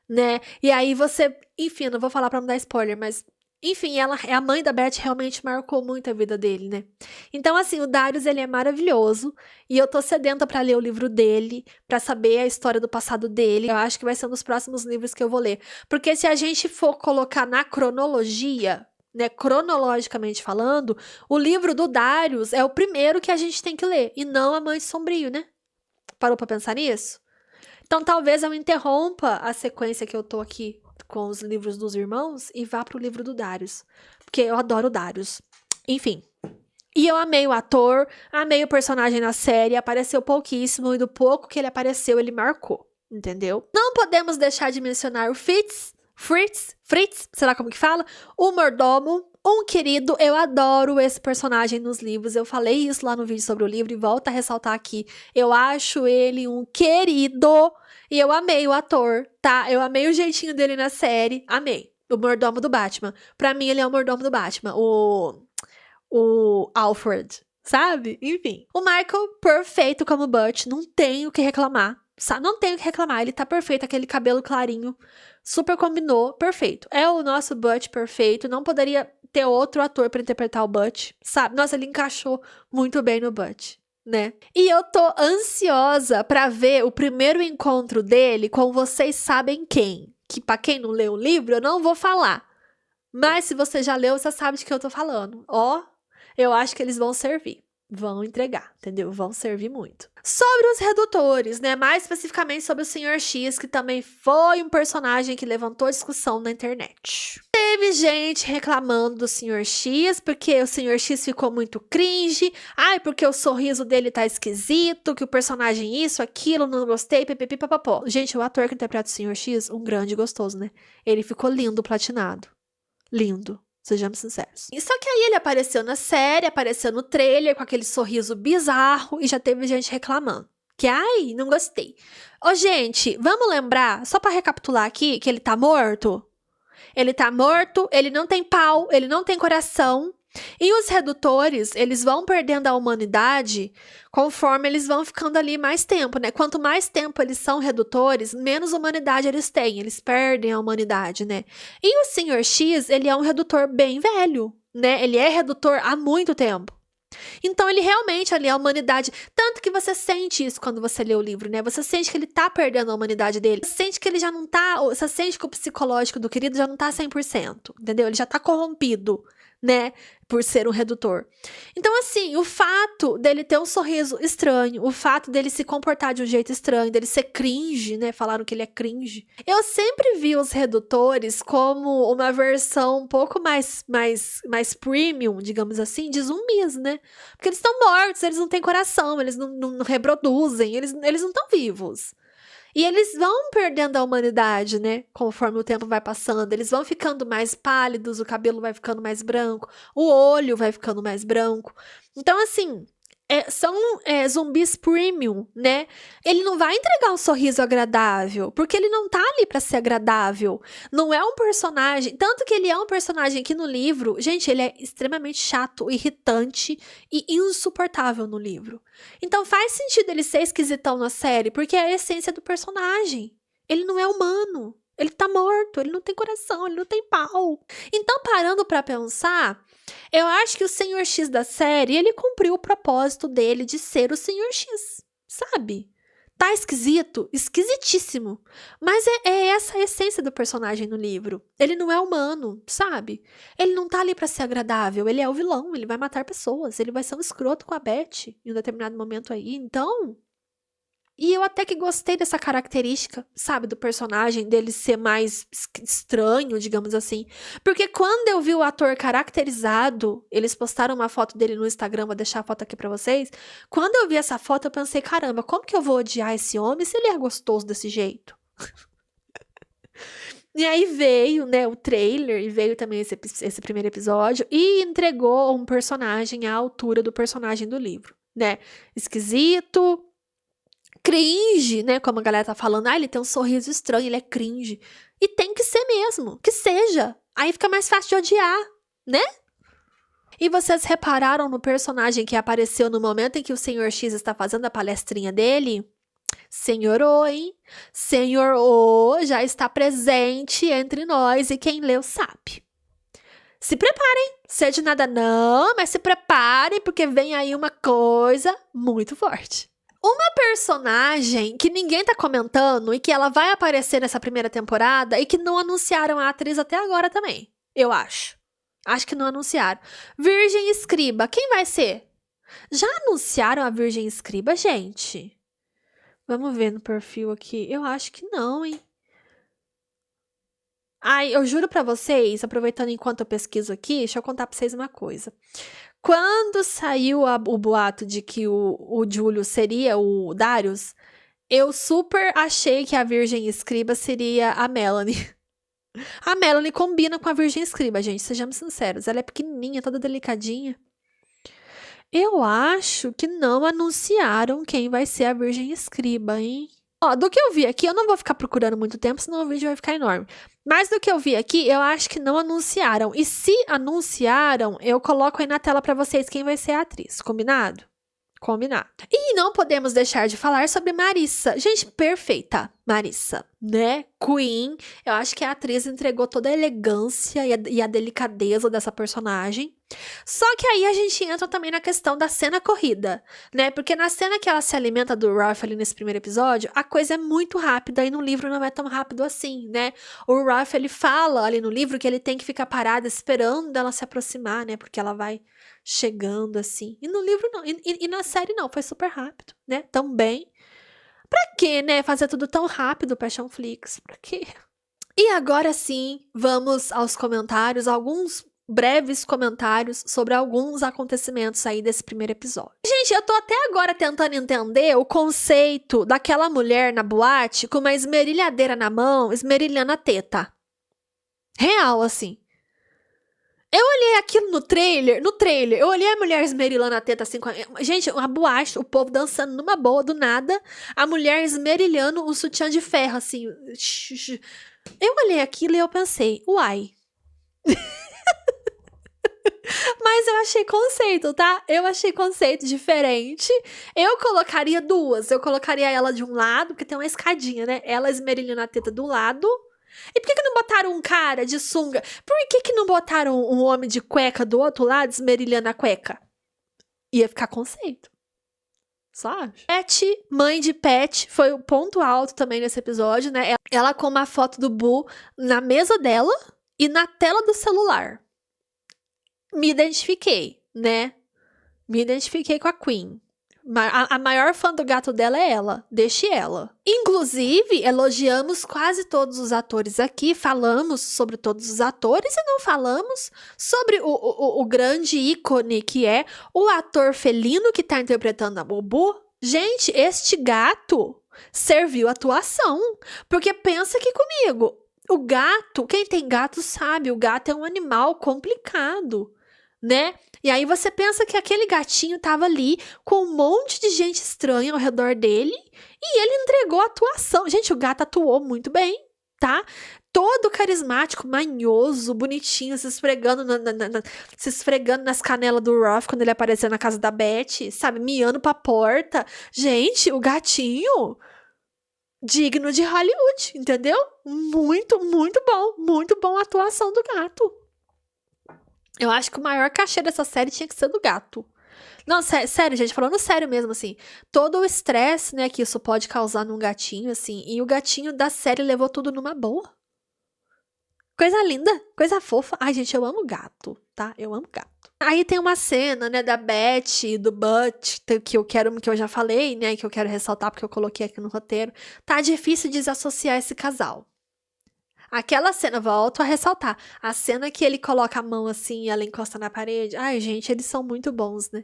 né? E aí você, enfim, não vou falar pra não dar spoiler, mas enfim, a mãe da Beth realmente marcou muito a vida dele, né? Então, assim, o Darius, ele é maravilhoso. E eu tô sedenta pra ler o livro dele, pra saber a história do passado dele. Eu acho que vai ser um dos próximos livros que eu vou ler. Porque se a gente for colocar na cronologia, né, cronologicamente falando, o livro do Darius é o primeiro que a gente tem que ler. E não Amante Sombrio, né? Parou pra pensar nisso? Então, talvez eu interrompa a sequência que eu tô aqui com os livros dos irmãos e vá pro livro do Darius. Porque eu adoro o Darius. Enfim. E eu amei o ator, amei o personagem na série, apareceu pouquíssimo e do pouco que ele apareceu, ele marcou, entendeu? Não podemos deixar de mencionar o Fritz, sei lá como que fala, o mordomo, um querido, eu adoro esse personagem nos livros, eu falei isso lá no vídeo sobre o livro e volto a ressaltar aqui, eu acho ele um querido e eu amei o ator, tá? Eu amei o jeitinho dele na série, amei, o mordomo do Batman, pra mim ele é o mordomo do Batman, o Alfred, sabe? Enfim. O Michael, perfeito como Butch, não tenho o que reclamar. Não tenho o que reclamar, ele tá perfeito, aquele cabelo clarinho, super combinou, perfeito. É o nosso Butch perfeito, não poderia ter outro ator pra interpretar o Butch, sabe? Nossa, ele encaixou muito bem no Butch, né? E eu tô ansiosa pra ver o primeiro encontro dele com vocês sabem quem. Que pra quem não leu o livro, eu não vou falar. Mas se você já leu, você sabe de que eu tô falando. Ó, eu acho que eles vão servir. Vão entregar, entendeu? Vão servir muito. Sobre os redutores, né? Mais especificamente sobre o Sr. X, que também foi um personagem que levantou discussão na internet. Teve gente reclamando do Sr. X, porque o Sr. X ficou muito cringe. Ai, porque o sorriso dele tá esquisito, que o personagem isso, aquilo, não gostei, pipipi, papapó. Gente, o ator que interpreta o Sr. X, um grande gostoso, né? Ele ficou lindo, platinado. Lindo. Sejamos sinceros. E só que aí ele apareceu na série, apareceu no trailer com aquele sorriso bizarro e já teve gente reclamando. Que, ai, não gostei. Ô, gente, vamos lembrar, só pra recapitular aqui, que ele tá morto? Ele tá morto, ele não tem pau, ele não tem coração. E os redutores, eles vão perdendo a humanidade conforme eles vão ficando ali mais tempo, né? Quanto mais tempo eles são redutores, menos humanidade eles têm, eles perdem a humanidade, né? E o Sr. X, ele é um redutor bem velho, né? Ele é redutor há muito tempo. Então, ele realmente ali, a humanidade... Tanto que você sente isso quando você lê o livro, né? Você sente que ele tá perdendo a humanidade dele. Você sente que ele já não tá... Você sente que o psicológico do querido já não tá 100%, entendeu? Ele já tá corrompido, né? Por ser um redutor. Então, assim, o fato dele ter um sorriso estranho, o fato dele se comportar de um jeito estranho, dele ser cringe, né? Falaram que ele é cringe. Eu sempre vi os redutores como uma versão um pouco mais premium, digamos assim, de zumbis, né? Porque eles estão mortos, eles não têm coração, eles não reproduzem, eles não estão vivos. E eles vão perdendo a humanidade, né? Conforme o tempo vai passando. Eles vão ficando mais pálidos, o cabelo vai ficando mais branco, o olho vai ficando mais branco. Então, assim, são zumbis premium, né? Ele não vai entregar um sorriso agradável, porque ele não tá ali pra ser agradável. Não é um personagem... Tanto que ele é um personagem que no livro... Gente, ele é extremamente chato, irritante e insuportável no livro. Então faz sentido ele ser esquisitão na série, porque é a essência do personagem. Ele não é humano. Ele tá morto, ele não tem coração, ele não tem pau. Então, parando pra pensar... Eu acho que o Sr. X da série, ele cumpriu o propósito dele de ser o Sr. X, sabe? Tá esquisito? Esquisitíssimo. Mas é essa a essência do personagem no livro. Ele não é humano, sabe? Ele não tá ali pra ser agradável, ele é o vilão, ele vai matar pessoas, ele vai ser um escroto com a Beth em um determinado momento aí. Então... E eu até que gostei dessa característica, sabe, do personagem, dele ser mais estranho, digamos assim. Porque quando eu vi o ator caracterizado, eles postaram uma foto dele no Instagram, vou deixar a foto aqui pra vocês. Quando eu vi essa foto, eu pensei, caramba, como que eu vou odiar esse homem se ele é gostoso desse jeito? E aí veio, né, o trailer, e veio também esse primeiro episódio, e entregou um personagem à altura do personagem do livro, né? Esquisito... Cringe, né? Como a galera tá falando. Ah, ele tem um sorriso estranho, ele é cringe. E tem que ser mesmo. Que seja. Aí fica mais fácil de odiar, né? E vocês repararam no personagem que apareceu no momento em que o Sr. X está fazendo a palestrinha dele? Senhor O, hein? Senhor O já está presente entre nós e quem leu sabe. Se preparem. Sei de nada não, mas se preparem porque vem aí uma coisa muito forte. Uma personagem que ninguém tá comentando e que ela vai aparecer nessa primeira temporada e que não anunciaram a atriz até agora também, eu acho. Acho que não anunciaram. Virgem Escriba, quem vai ser? Já anunciaram a Virgem Escriba, gente? Vamos ver no perfil aqui. Eu acho que não, hein? Ai, eu juro pra vocês, aproveitando enquanto eu pesquiso aqui, deixa eu contar pra vocês uma coisa. Quando saiu o boato de que o Júlio seria o Darius, eu super achei que a Virgem Escriba seria a Melanie. A Melanie combina com a Virgem Escriba, gente, sejamos sinceros. Ela é pequenininha, toda delicadinha. Eu acho que não anunciaram quem vai ser a Virgem Escriba, hein? Ó, do que eu vi aqui, eu não vou ficar procurando muito tempo, senão o vídeo vai ficar enorme. Mas do que eu vi aqui, eu acho que não anunciaram. E se anunciaram, eu coloco aí na tela pra vocês quem vai ser a atriz. Combinado? Combinado. E não podemos deixar de falar sobre Marissa. Gente, perfeita, Marissa, né? Queen. Eu acho que a atriz entregou toda a elegância e a delicadeza dessa personagem. Só que aí a gente entra também na questão da cena corrida, né? Porque na cena que ela se alimenta do Ralph ali nesse primeiro episódio, a coisa é muito rápida e no livro não é tão rápido assim, né? O Ralph, ele fala ali no livro que ele tem que ficar parado esperando ela se aproximar, né? Porque ela vai chegando assim. E no livro não, e na série não, foi super rápido, né? Também. Pra quê, né? Fazer tudo tão rápido, Passion Flix? Pra quê? E agora sim, vamos aos comentários, alguns breves comentários sobre alguns acontecimentos aí desse primeiro episódio. Gente, eu tô até agora tentando entender o conceito daquela mulher na boate com uma esmerilhadeira na mão, esmerilhando a teta. Real, assim. Eu olhei aquilo no trailer, eu olhei a mulher esmerilhando a teta assim, gente, uma boate, o povo dançando numa boa, do nada, a mulher esmerilhando um sutiã de ferro, assim. Eu olhei aquilo e eu pensei, uai. Mas eu achei conceito, tá? Eu achei conceito diferente. Eu colocaria duas. Eu colocaria ela de um lado, porque tem uma escadinha, né? Ela esmerilhando a teta do lado. E por que não botaram um cara de sunga? Por que não botaram um homem de cueca do outro lado esmerilhando a cueca? Ia ficar conceito. Só acho. Pet, mãe de Pet, foi o ponto alto também nesse episódio, né? Ela com uma foto do Boo na mesa dela e na tela do celular. Me identifiquei, né? Me identifiquei com a Queen. A maior fã do gato dela é ela. Deixe ela. Inclusive, elogiamos quase todos os atores aqui. Falamos sobre todos os atores e não falamos sobre o grande ícone que é o ator felino que tá interpretando a Bubu. Gente, este gato serviu atuação. Porque pensa aqui comigo. O gato, quem tem gato sabe, o gato é um animal complicado, né? E aí você pensa que aquele gatinho tava ali com um monte de gente estranha ao redor dele e ele entregou a atuação. Gente, o gato atuou muito bem, tá? Todo carismático, manhoso, bonitinho, se esfregando, se esfregando nas canelas do Ralph quando ele apareceu na casa da Beth, sabe? Miando pra porta. Gente, o gatinho digno de Hollywood, entendeu? Muito, muito bom a atuação do gato. Eu acho que o maior cachê dessa série tinha que ser do gato. Não, sério, gente, falando sério mesmo, assim. Todo o estresse, né, que isso pode causar num gatinho, assim. E o gatinho da série levou tudo numa boa. Coisa linda, coisa fofa. Ai, gente, eu amo gato, tá? Eu amo gato. Aí tem uma cena, né, da Beth e do Butch, que eu já falei, né, que eu quero ressaltar porque eu coloquei aqui no roteiro. Tá difícil desassociar esse casal. Aquela cena, volto a ressaltar, a cena que ele coloca a mão assim e ela encosta na parede. Ai, gente, eles são muito bons, né?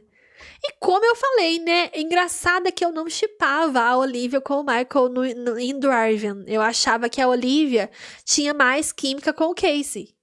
E como eu falei, né? Engraçado é que eu não shippava a Olivia com o Michael em Driven. Eu achava que a Olivia tinha mais química com o Casey,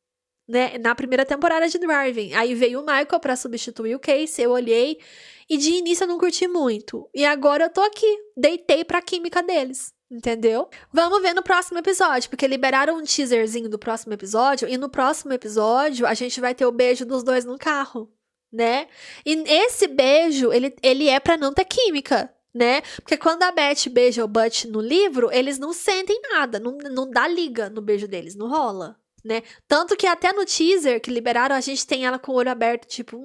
né? Na primeira temporada de Driven. Aí veio o Michael pra substituir o Casey, eu olhei e de início eu não curti muito. E agora eu tô aqui, deitei pra química deles. Entendeu? Vamos ver no próximo episódio, porque liberaram um teaserzinho do próximo episódio, e no próximo episódio a gente vai ter o beijo dos dois no carro, né? E esse beijo, ele é pra não ter química, né? Porque quando a Beth beija o Butch no livro, eles não sentem nada, não dá liga no beijo deles, não rola, né? Tanto que até no teaser que liberaram, a gente tem ela com o olho aberto, tipo,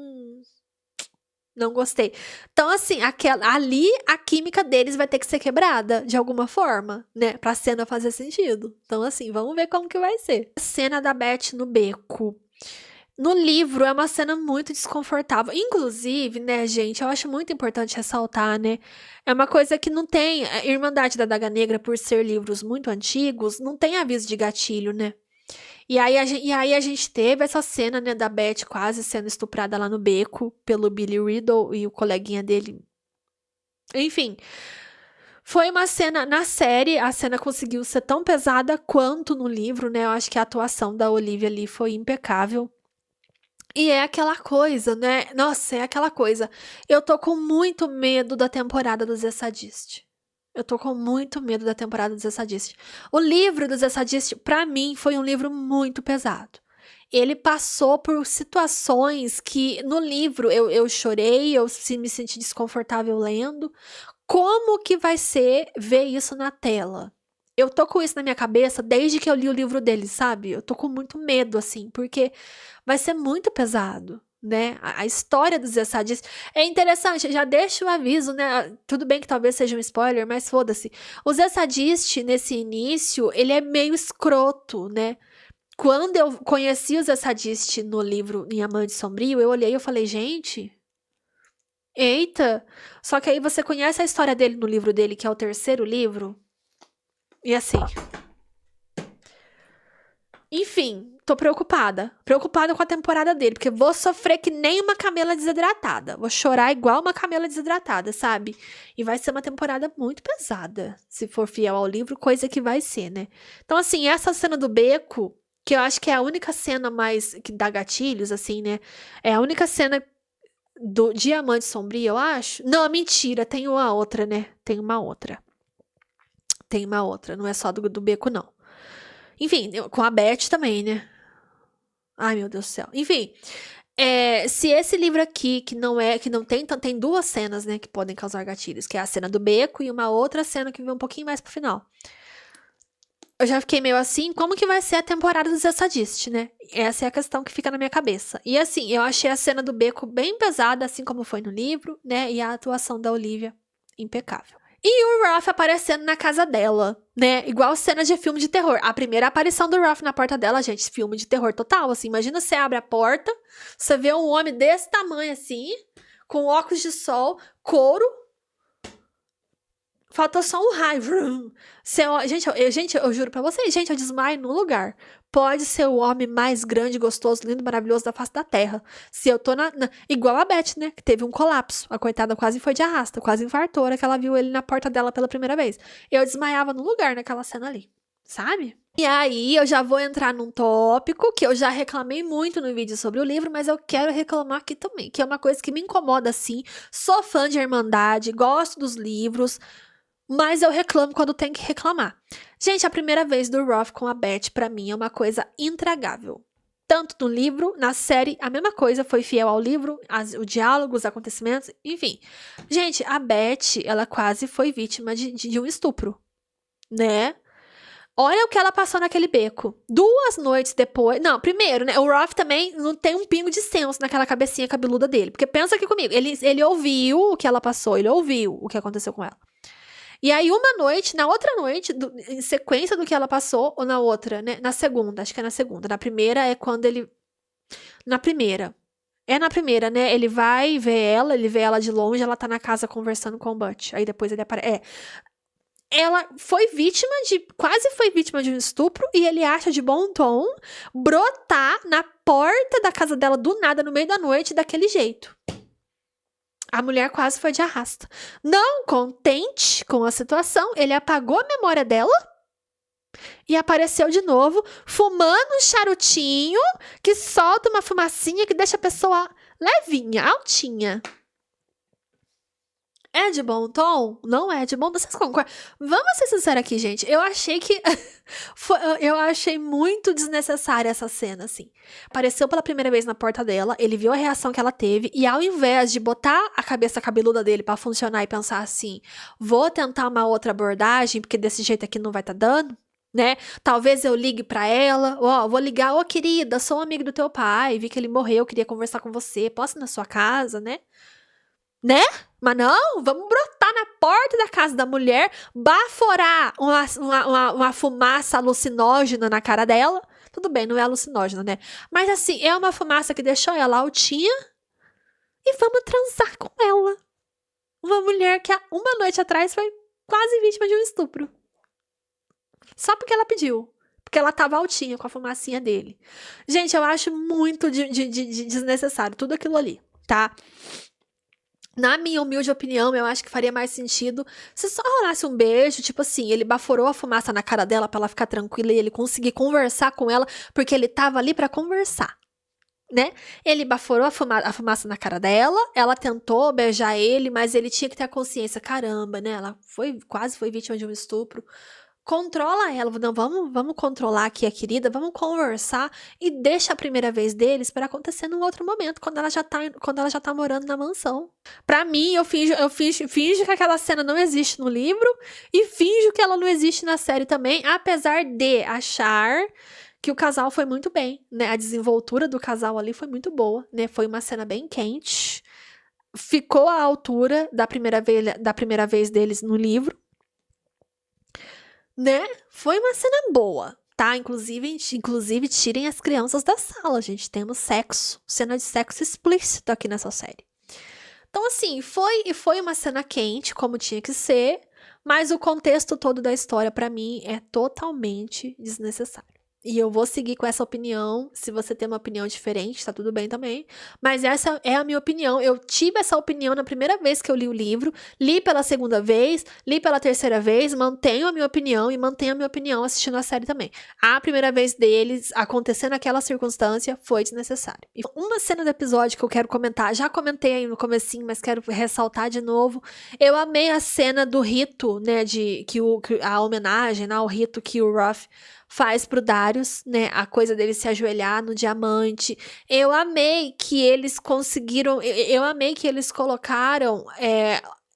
não gostei. Então, assim, ali a química deles vai ter que ser quebrada de alguma forma, né? Pra cena fazer sentido. Então, assim, vamos ver como que vai ser. A cena da Beth no beco. No livro é uma cena muito desconfortável. Inclusive, né, gente, eu acho muito importante ressaltar, né? É uma coisa que não tem. A Irmandade da Daga Negra, por ser livros muito antigos, não tem aviso de gatilho, né? E aí a gente teve essa cena, né, da Beth quase sendo estuprada lá no beco pelo Billy Riddle e o coleguinha dele. Enfim, foi uma cena, na série, a cena conseguiu ser tão pesada quanto no livro, né? Eu acho que a atuação da Olivia ali foi impecável. E é aquela coisa, né? Nossa, é aquela coisa. Eu tô com muito medo da temporada do Zé Sadist. Eu tô com muito medo da temporada do Zé Sadist. O livro do Zé Sadist, pra mim, foi um livro muito pesado. Ele passou por situações que no livro eu chorei, me senti desconfortável lendo. Como que vai ser ver isso na tela? Eu tô com isso na minha cabeça desde que eu li o livro dele, sabe? Eu tô com muito medo, assim, porque vai ser muito pesado, né? A história do Zé Sadis é interessante, já deixo o aviso, né? Tudo bem que talvez seja um spoiler, mas foda-se. O Zé Sadist, nesse início, ele é meio escroto, né? Quando eu conheci o Zé Sadist no livro Em Amante Sombrio, eu olhei e eu falei, gente, eita! Só que aí você conhece a história dele no livro dele, que é o terceiro livro, e assim, enfim, tô preocupada. Preocupada com a temporada dele, porque vou sofrer que nem uma camela desidratada. Vou chorar igual uma camela desidratada, sabe? E vai ser uma temporada muito pesada, se for fiel ao livro, coisa que vai ser, né? Então, assim, essa cena do beco, que eu acho que é a única cena mais que dá gatilhos, assim, né? É a única cena do Diamante Sombrio, eu acho. Não, mentira, tem uma outra, né? Tem uma outra. Tem uma outra, não é só do beco, não. Enfim, com a Beth também, né? Ai, meu Deus do céu. Enfim, se esse livro aqui, que não tem, tem duas cenas, né, que podem causar gatilhos, que é a cena do beco e uma outra cena que vem um pouquinho mais pro final. Eu já fiquei meio assim, como que vai ser a temporada do Zé Sadist, né? Essa é a questão que fica na minha cabeça. E assim, eu achei a cena do beco bem pesada, assim como foi no livro, né? E a atuação da Olivia impecável. E o Ruff aparecendo na casa dela, né? Igual cena de filme de terror. A primeira aparição do Ruff na porta dela, gente, filme de terror total, assim. Imagina você abre a porta, você vê um homem desse tamanho, assim, com óculos de sol, couro. Faltou só um raio. Vrum. Gente, eu juro pra vocês, gente, eu desmaio no lugar. Pode ser o homem mais grande, gostoso, lindo, maravilhoso da face da terra. Se eu tô igual a Beth, né? Que teve um colapso. A coitada quase foi de arrasta, quase infartou, hora que ela viu ele na porta dela pela primeira vez. Eu desmaiava no lugar naquela cena ali, sabe? E aí, eu já vou entrar num tópico que eu já reclamei muito no vídeo sobre o livro, mas eu quero reclamar aqui também, que é uma coisa que me incomoda, assim. Sou fã de Irmandade, gosto dos livros, mas eu reclamo quando tem que reclamar. Gente, a primeira vez do Ruff com a Beth, pra mim, é uma coisa intragável. Tanto no livro, na série, a mesma coisa, foi fiel ao livro, o diálogo, os acontecimentos, enfim. Gente, a Beth, ela quase foi vítima de um estupro, né? Olha o que ela passou naquele beco. 2 noites depois. Não, primeiro, né? O Ruff também não tem um pingo de senso naquela cabecinha cabeluda dele. Porque pensa aqui comigo. Ele ouviu o que ela passou, ele ouviu o que aconteceu com ela. E aí, uma noite, na outra noite, em sequência do que ela passou, ou na outra, né? Na segunda, acho que é na segunda. Na primeira é quando ele. Na primeira. É na primeira, né? Ele vai ver ela, ele vê ela de longe, ela tá na casa conversando com o Butch. Aí depois ele aparece. Ela quase foi vítima de um estupro e ele acha de bom tom brotar na porta da casa dela do nada, no meio da noite, daquele jeito. A mulher quase foi de arrasta. Não contente com a situação, ele apagou a memória dela e apareceu de novo, fumando um charutinho que solta uma fumacinha que deixa a pessoa levinha, altinha. É de bom tom? Não é de bom tom. Vocês concordam? Vamos ser sinceros aqui, gente. Eu achei que. Eu achei muito desnecessária essa cena, assim. Apareceu pela primeira vez na porta dela, ele viu a reação que ela teve, e ao invés de botar a cabeça cabeluda dele pra funcionar e pensar assim, vou tentar uma outra abordagem, porque desse jeito aqui não vai tá dando, né? Talvez eu ligue pra ela, vou ligar, querida, sou amigo do teu pai, vi que ele morreu, queria conversar com você, posso ir na sua casa, né? Né? Mas não, vamos brotar na porta da casa da mulher, baforar uma fumaça alucinógena na cara dela. Tudo bem, não é alucinógena, né? Mas assim, é uma fumaça que deixou ela altinha e vamos transar com ela. Uma mulher que há uma noite atrás foi quase vítima de um estupro. Só porque ela pediu. Porque ela tava altinha com a fumacinha dele. Gente, eu acho muito de desnecessário tudo aquilo ali, tá? Na minha humilde opinião, eu acho que faria mais sentido se só rolasse um beijo, tipo assim, ele baforou a fumaça na cara dela pra ela ficar tranquila e ele conseguir conversar com ela, porque ele tava ali pra conversar, né? Ele baforou a fumaça na cara dela, ela tentou beijar ele, mas ele tinha que ter a consciência, caramba, né? Ela quase foi vítima de um estupro. Controla ela, não, vamos controlar aqui a querida, vamos conversar e deixa a primeira vez deles para acontecer num outro momento, quando ela já tá morando na mansão. Pra mim, eu finjo que aquela cena não existe no livro e finjo que ela não existe na série também, apesar de achar que o casal foi muito bem, né? A desenvoltura do casal ali foi muito boa, né? Foi uma cena bem quente. Ficou à altura da primeira vez deles no livro, né? Foi uma cena boa, tá? Inclusive tirem as crianças da sala, gente. Temos sexo, cena de sexo explícito aqui nessa série. Então, assim, foi uma cena quente, como tinha que ser, mas o contexto todo da história, pra mim, é totalmente desnecessário. E eu vou seguir com essa opinião. Se você tem uma opinião diferente, tá tudo bem também. Mas essa é a minha opinião. Eu tive essa opinião na primeira vez que eu li o livro, li pela segunda vez, li pela terceira vez, mantenho a minha opinião e mantenho a minha opinião assistindo a série também. A primeira vez deles, acontecendo aquela circunstância, foi desnecessário. E uma cena do episódio que eu quero comentar, já comentei aí no comecinho, mas quero ressaltar de novo. Eu amei a cena do rito, né, a homenagem, né, ao rito que o Ruff faz pro Darius, né, a coisa dele se ajoelhar no diamante. Eu amei que eles conseguiram, eu amei que eles colocaram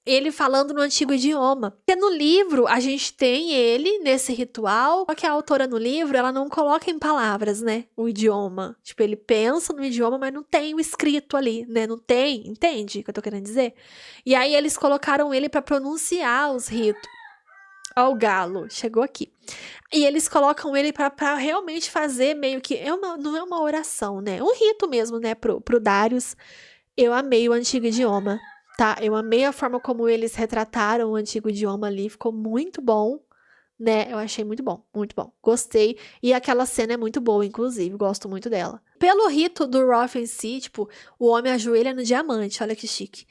ele falando no antigo idioma. Porque no livro, a gente tem ele nesse ritual, só que a autora no livro, ela não coloca em palavras, né, o idioma. Tipo, ele pensa no idioma, mas não tem o escrito ali, né, não tem, entende o que eu tô querendo dizer? E aí eles colocaram ele pra pronunciar os ritos. Ó, o galo, chegou aqui. E eles colocam ele pra realmente fazer meio que, não é uma oração, né? Um rito mesmo, né, pro Darius. Eu amei o antigo idioma, tá? Eu amei a forma como eles retrataram o antigo idioma ali, ficou muito bom, né? Eu achei muito bom, gostei. E aquela cena é muito boa, inclusive, gosto muito dela. Pelo rito do Ruff em si, tipo, o homem ajoelha no diamante, olha que chique.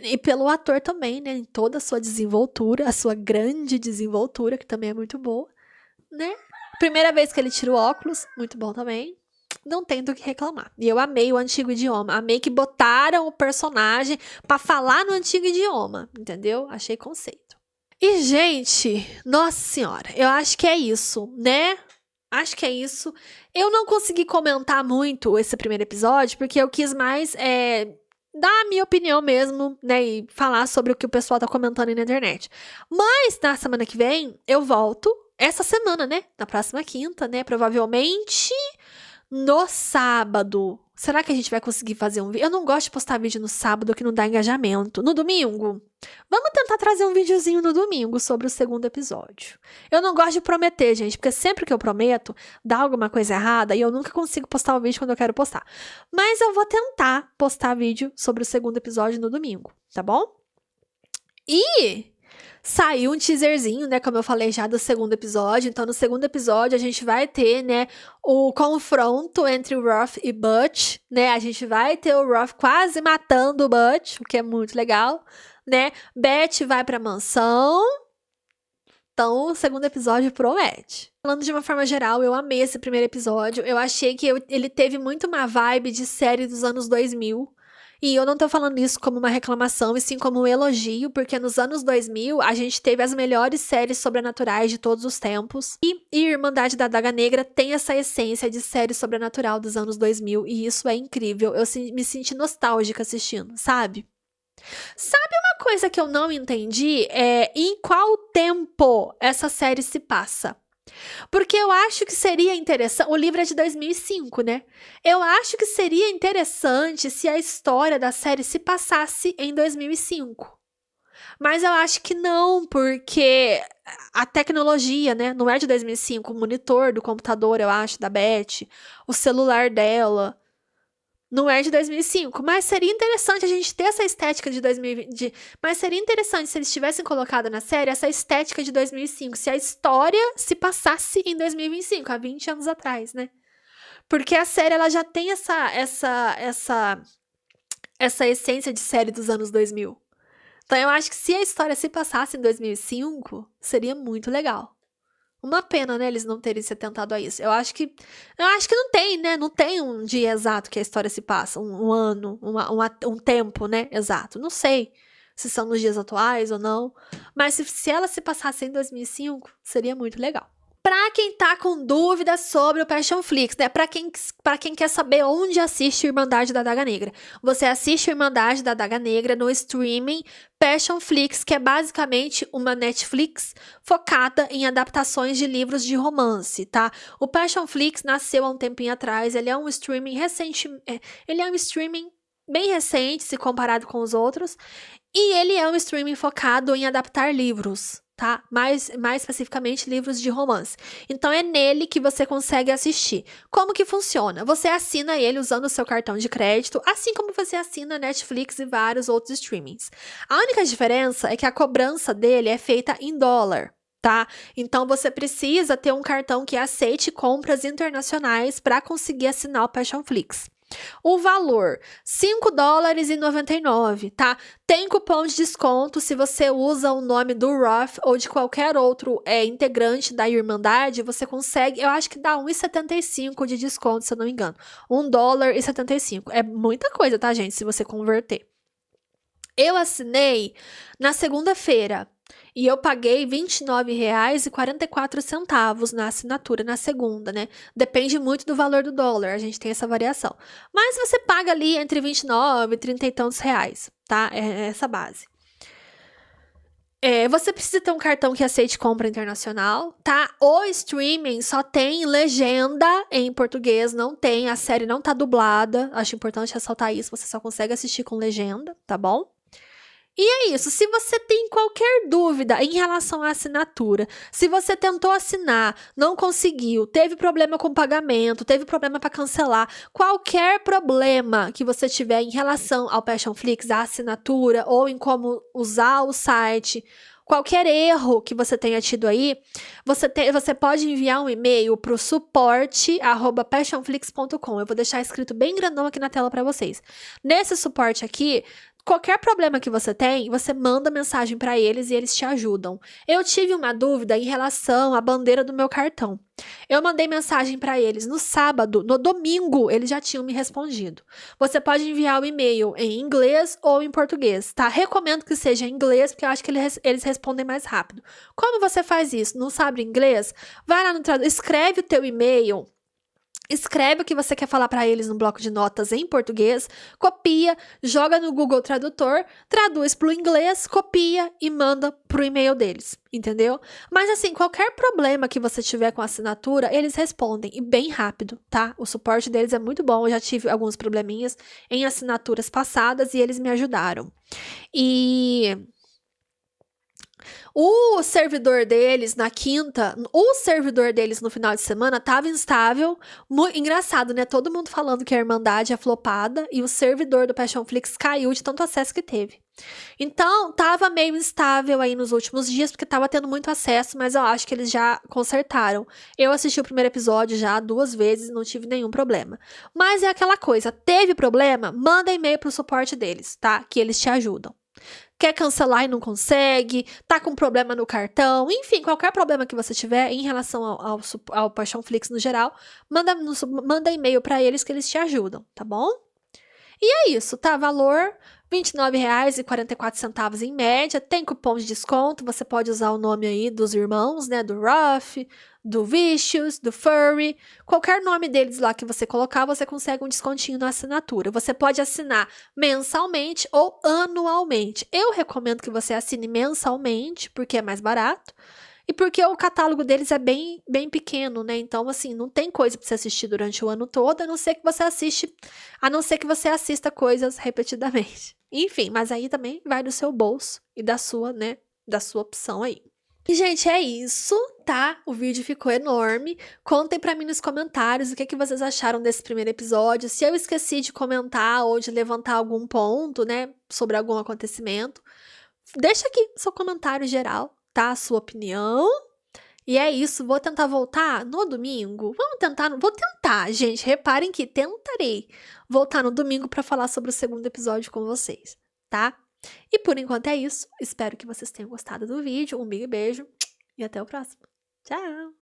E pelo ator também, né? Em toda a sua desenvoltura, a sua grande desenvoltura, que também é muito boa, né? Primeira vez que ele tira o óculos, muito bom também. Não tem do que reclamar. E eu amei o antigo idioma. Amei que botaram o personagem pra falar no antigo idioma, entendeu? Achei conceito. E, gente, nossa senhora, eu acho que é isso, né? Acho que é isso. Eu não consegui comentar muito esse primeiro episódio, porque eu quis mais dar a minha opinião mesmo, né, e falar sobre o que o pessoal tá comentando aí na internet. Mas na semana que vem eu volto, essa semana, né, na próxima quinta, né, provavelmente no sábado. Será que a gente vai conseguir fazer um vídeo? Eu não gosto de postar vídeo no sábado que não dá engajamento. No domingo? Vamos tentar trazer um videozinho no domingo sobre o segundo episódio. Eu não gosto de prometer, gente, porque sempre que eu prometo, dá alguma coisa errada e eu nunca consigo postar o vídeo quando eu quero postar. Mas eu vou tentar postar vídeo sobre o segundo episódio no domingo, tá bom? E saiu um teaserzinho, né, como eu falei já, do segundo episódio. Então, no segundo episódio, a gente vai ter, né, o confronto entre o Ruff e Butch, né? A gente vai ter o Ruff quase matando o Butch, o que é muito legal, né? Beth vai pra mansão. Então, o segundo episódio promete. Falando de uma forma geral, eu amei esse primeiro episódio. Eu achei que ele teve muito uma vibe de série dos anos 2000. E eu não tô falando isso como uma reclamação, e sim como um elogio, porque nos anos 2000 a gente teve as melhores séries sobrenaturais de todos os tempos. E Irmandade da Adaga Negra tem essa essência de série sobrenatural dos anos 2000, e isso é incrível. Eu me senti nostálgica assistindo, sabe? Sabe uma coisa que eu não entendi? Em qual tempo essa série se passa? Porque eu acho que seria interessante. O livro é de 2005, né? Eu acho que seria interessante se a história da série se passasse em 2005. Mas eu acho que não, porque a tecnologia, né? Não é de 2005. O monitor do computador, eu acho, da Beth, o celular dela. Não é de 2005, mas seria interessante a gente ter essa estética de 2020. Mas seria interessante se eles tivessem colocado na série essa estética de 2005, se a história se passasse em 2025, há 20 anos atrás, né? Porque a série ela já tem essa essência de série dos anos 2000. Então eu acho que se a história se passasse em 2005, seria muito legal. Uma pena, né, eles não terem se atentado a isso. Eu acho que não tem, né? Não tem um dia exato que a história se passa, um ano, um tempo, né, exato. Não sei se são nos dias atuais ou não, mas se ela se passasse em 2005, seria muito legal. Pra quem tá com dúvidas sobre o Passionflix, né? Pra quem quer saber onde assiste Irmandade da Adaga Negra. Você assiste Irmandade da Adaga Negra no streaming Passionflix, que é basicamente uma Netflix focada em adaptações de livros de romance, tá? O Passionflix nasceu há um tempinho atrás, ele é um streaming bem recente se comparado com os outros, e ele é um streaming focado em adaptar livros, tá? Mais especificamente livros de romance. Então é nele que você consegue assistir. Como que funciona? Você assina ele usando o seu cartão de crédito, assim como você assina Netflix e vários outros streamings. A única diferença é que a cobrança dele é feita em dólar, tá? Então você precisa ter um cartão que aceite compras internacionais para conseguir assinar o Passionflix. O valor, $5,99, tá? Tem cupom de desconto se você usa o nome do Roth ou de qualquer outro integrante da Irmandade, você consegue, eu acho que dá $1,75 de desconto, se eu não me engano. $1,75. É muita coisa, tá, gente, se você converter. Eu assinei na segunda-feira. E eu paguei R$ 29,44 na assinatura, na segunda, né? Depende muito do valor do dólar, a gente tem essa variação. Mas você paga ali entre 29 e 30 e tantos reais, tá? É essa base. Você precisa ter um cartão que aceite compra internacional, tá? O streaming só tem legenda em português, não tem, a série não tá dublada. Acho importante ressaltar isso, você só consegue assistir com legenda, tá bom? E é isso, se você tem qualquer dúvida em relação à assinatura, se você tentou assinar, não conseguiu, teve problema com o pagamento, teve problema para cancelar, qualquer problema que você tiver em relação ao Passionflix, à assinatura ou em como usar o site, qualquer erro que você tenha tido aí, você pode enviar um e-mail para o suporte@passionflix.com. Eu vou deixar escrito bem grandão aqui na tela para vocês. Nesse suporte aqui, qualquer problema que você tem, você manda mensagem para eles e eles te ajudam. Eu tive uma dúvida em relação à bandeira do meu cartão. Eu mandei mensagem para eles no sábado, no domingo eles já tinham me respondido. Você pode enviar o e-mail em inglês ou em português, tá? Recomendo que seja em inglês, porque eu acho que eles respondem mais rápido. Como você faz isso? Não sabe inglês? Vai lá no tradutor, escreve o teu e-mail. Escreve o que você quer falar para eles no bloco de notas em português, copia, joga no Google Tradutor, traduz para o inglês, copia e manda pro e-mail deles, entendeu? Mas assim, qualquer problema que você tiver com a assinatura, eles respondem e bem rápido, tá? O suporte deles é muito bom, eu já tive alguns probleminhas em assinaturas passadas e eles me ajudaram. E o servidor deles no final de semana tava instável. Engraçado, né? Todo mundo falando que a Irmandade é flopada e o servidor do Passionflix caiu de tanto acesso que teve. Então, tava meio instável aí nos últimos dias, porque tava tendo muito acesso, mas eu acho que eles já consertaram. Eu assisti o primeiro episódio já 2 vezes e não tive nenhum problema. Mas é aquela coisa, teve problema? Manda e-mail pro suporte deles, tá? Que eles te ajudam. Quer cancelar e não consegue, tá com problema no cartão, enfim, qualquer problema que você tiver em relação ao Passionflix no geral, manda e-mail para eles que eles te ajudam, tá bom? E é isso, tá? Valor R$ 29,44 em média, tem cupom de desconto, você pode usar o nome aí dos irmãos, né, do Ruff, do Vicious, do Furry, qualquer nome deles lá que você colocar, você consegue um descontinho na assinatura. Você pode assinar mensalmente ou anualmente. Eu recomendo que você assine mensalmente, porque é mais barato, e porque o catálogo deles é bem pequeno, né? Então, assim, não tem coisa para você assistir durante o ano todo, a não ser que você assista coisas repetidamente. Enfim, mas aí também vai do seu bolso e da sua, né, da sua opção aí. E, gente, é isso, tá? O vídeo ficou enorme. Contem pra mim nos comentários o que que vocês acharam desse primeiro episódio. Se eu esqueci de comentar ou de levantar algum ponto, né, sobre algum acontecimento, deixa aqui seu comentário geral, tá? A sua opinião. E é isso, vou tentar voltar no domingo. Vou tentar, gente. Reparem que tentarei voltar no domingo pra falar sobre o segundo episódio com vocês, tá? E por enquanto é isso. Espero que vocês tenham gostado do vídeo. Um big beijo e até o próximo. Tchau!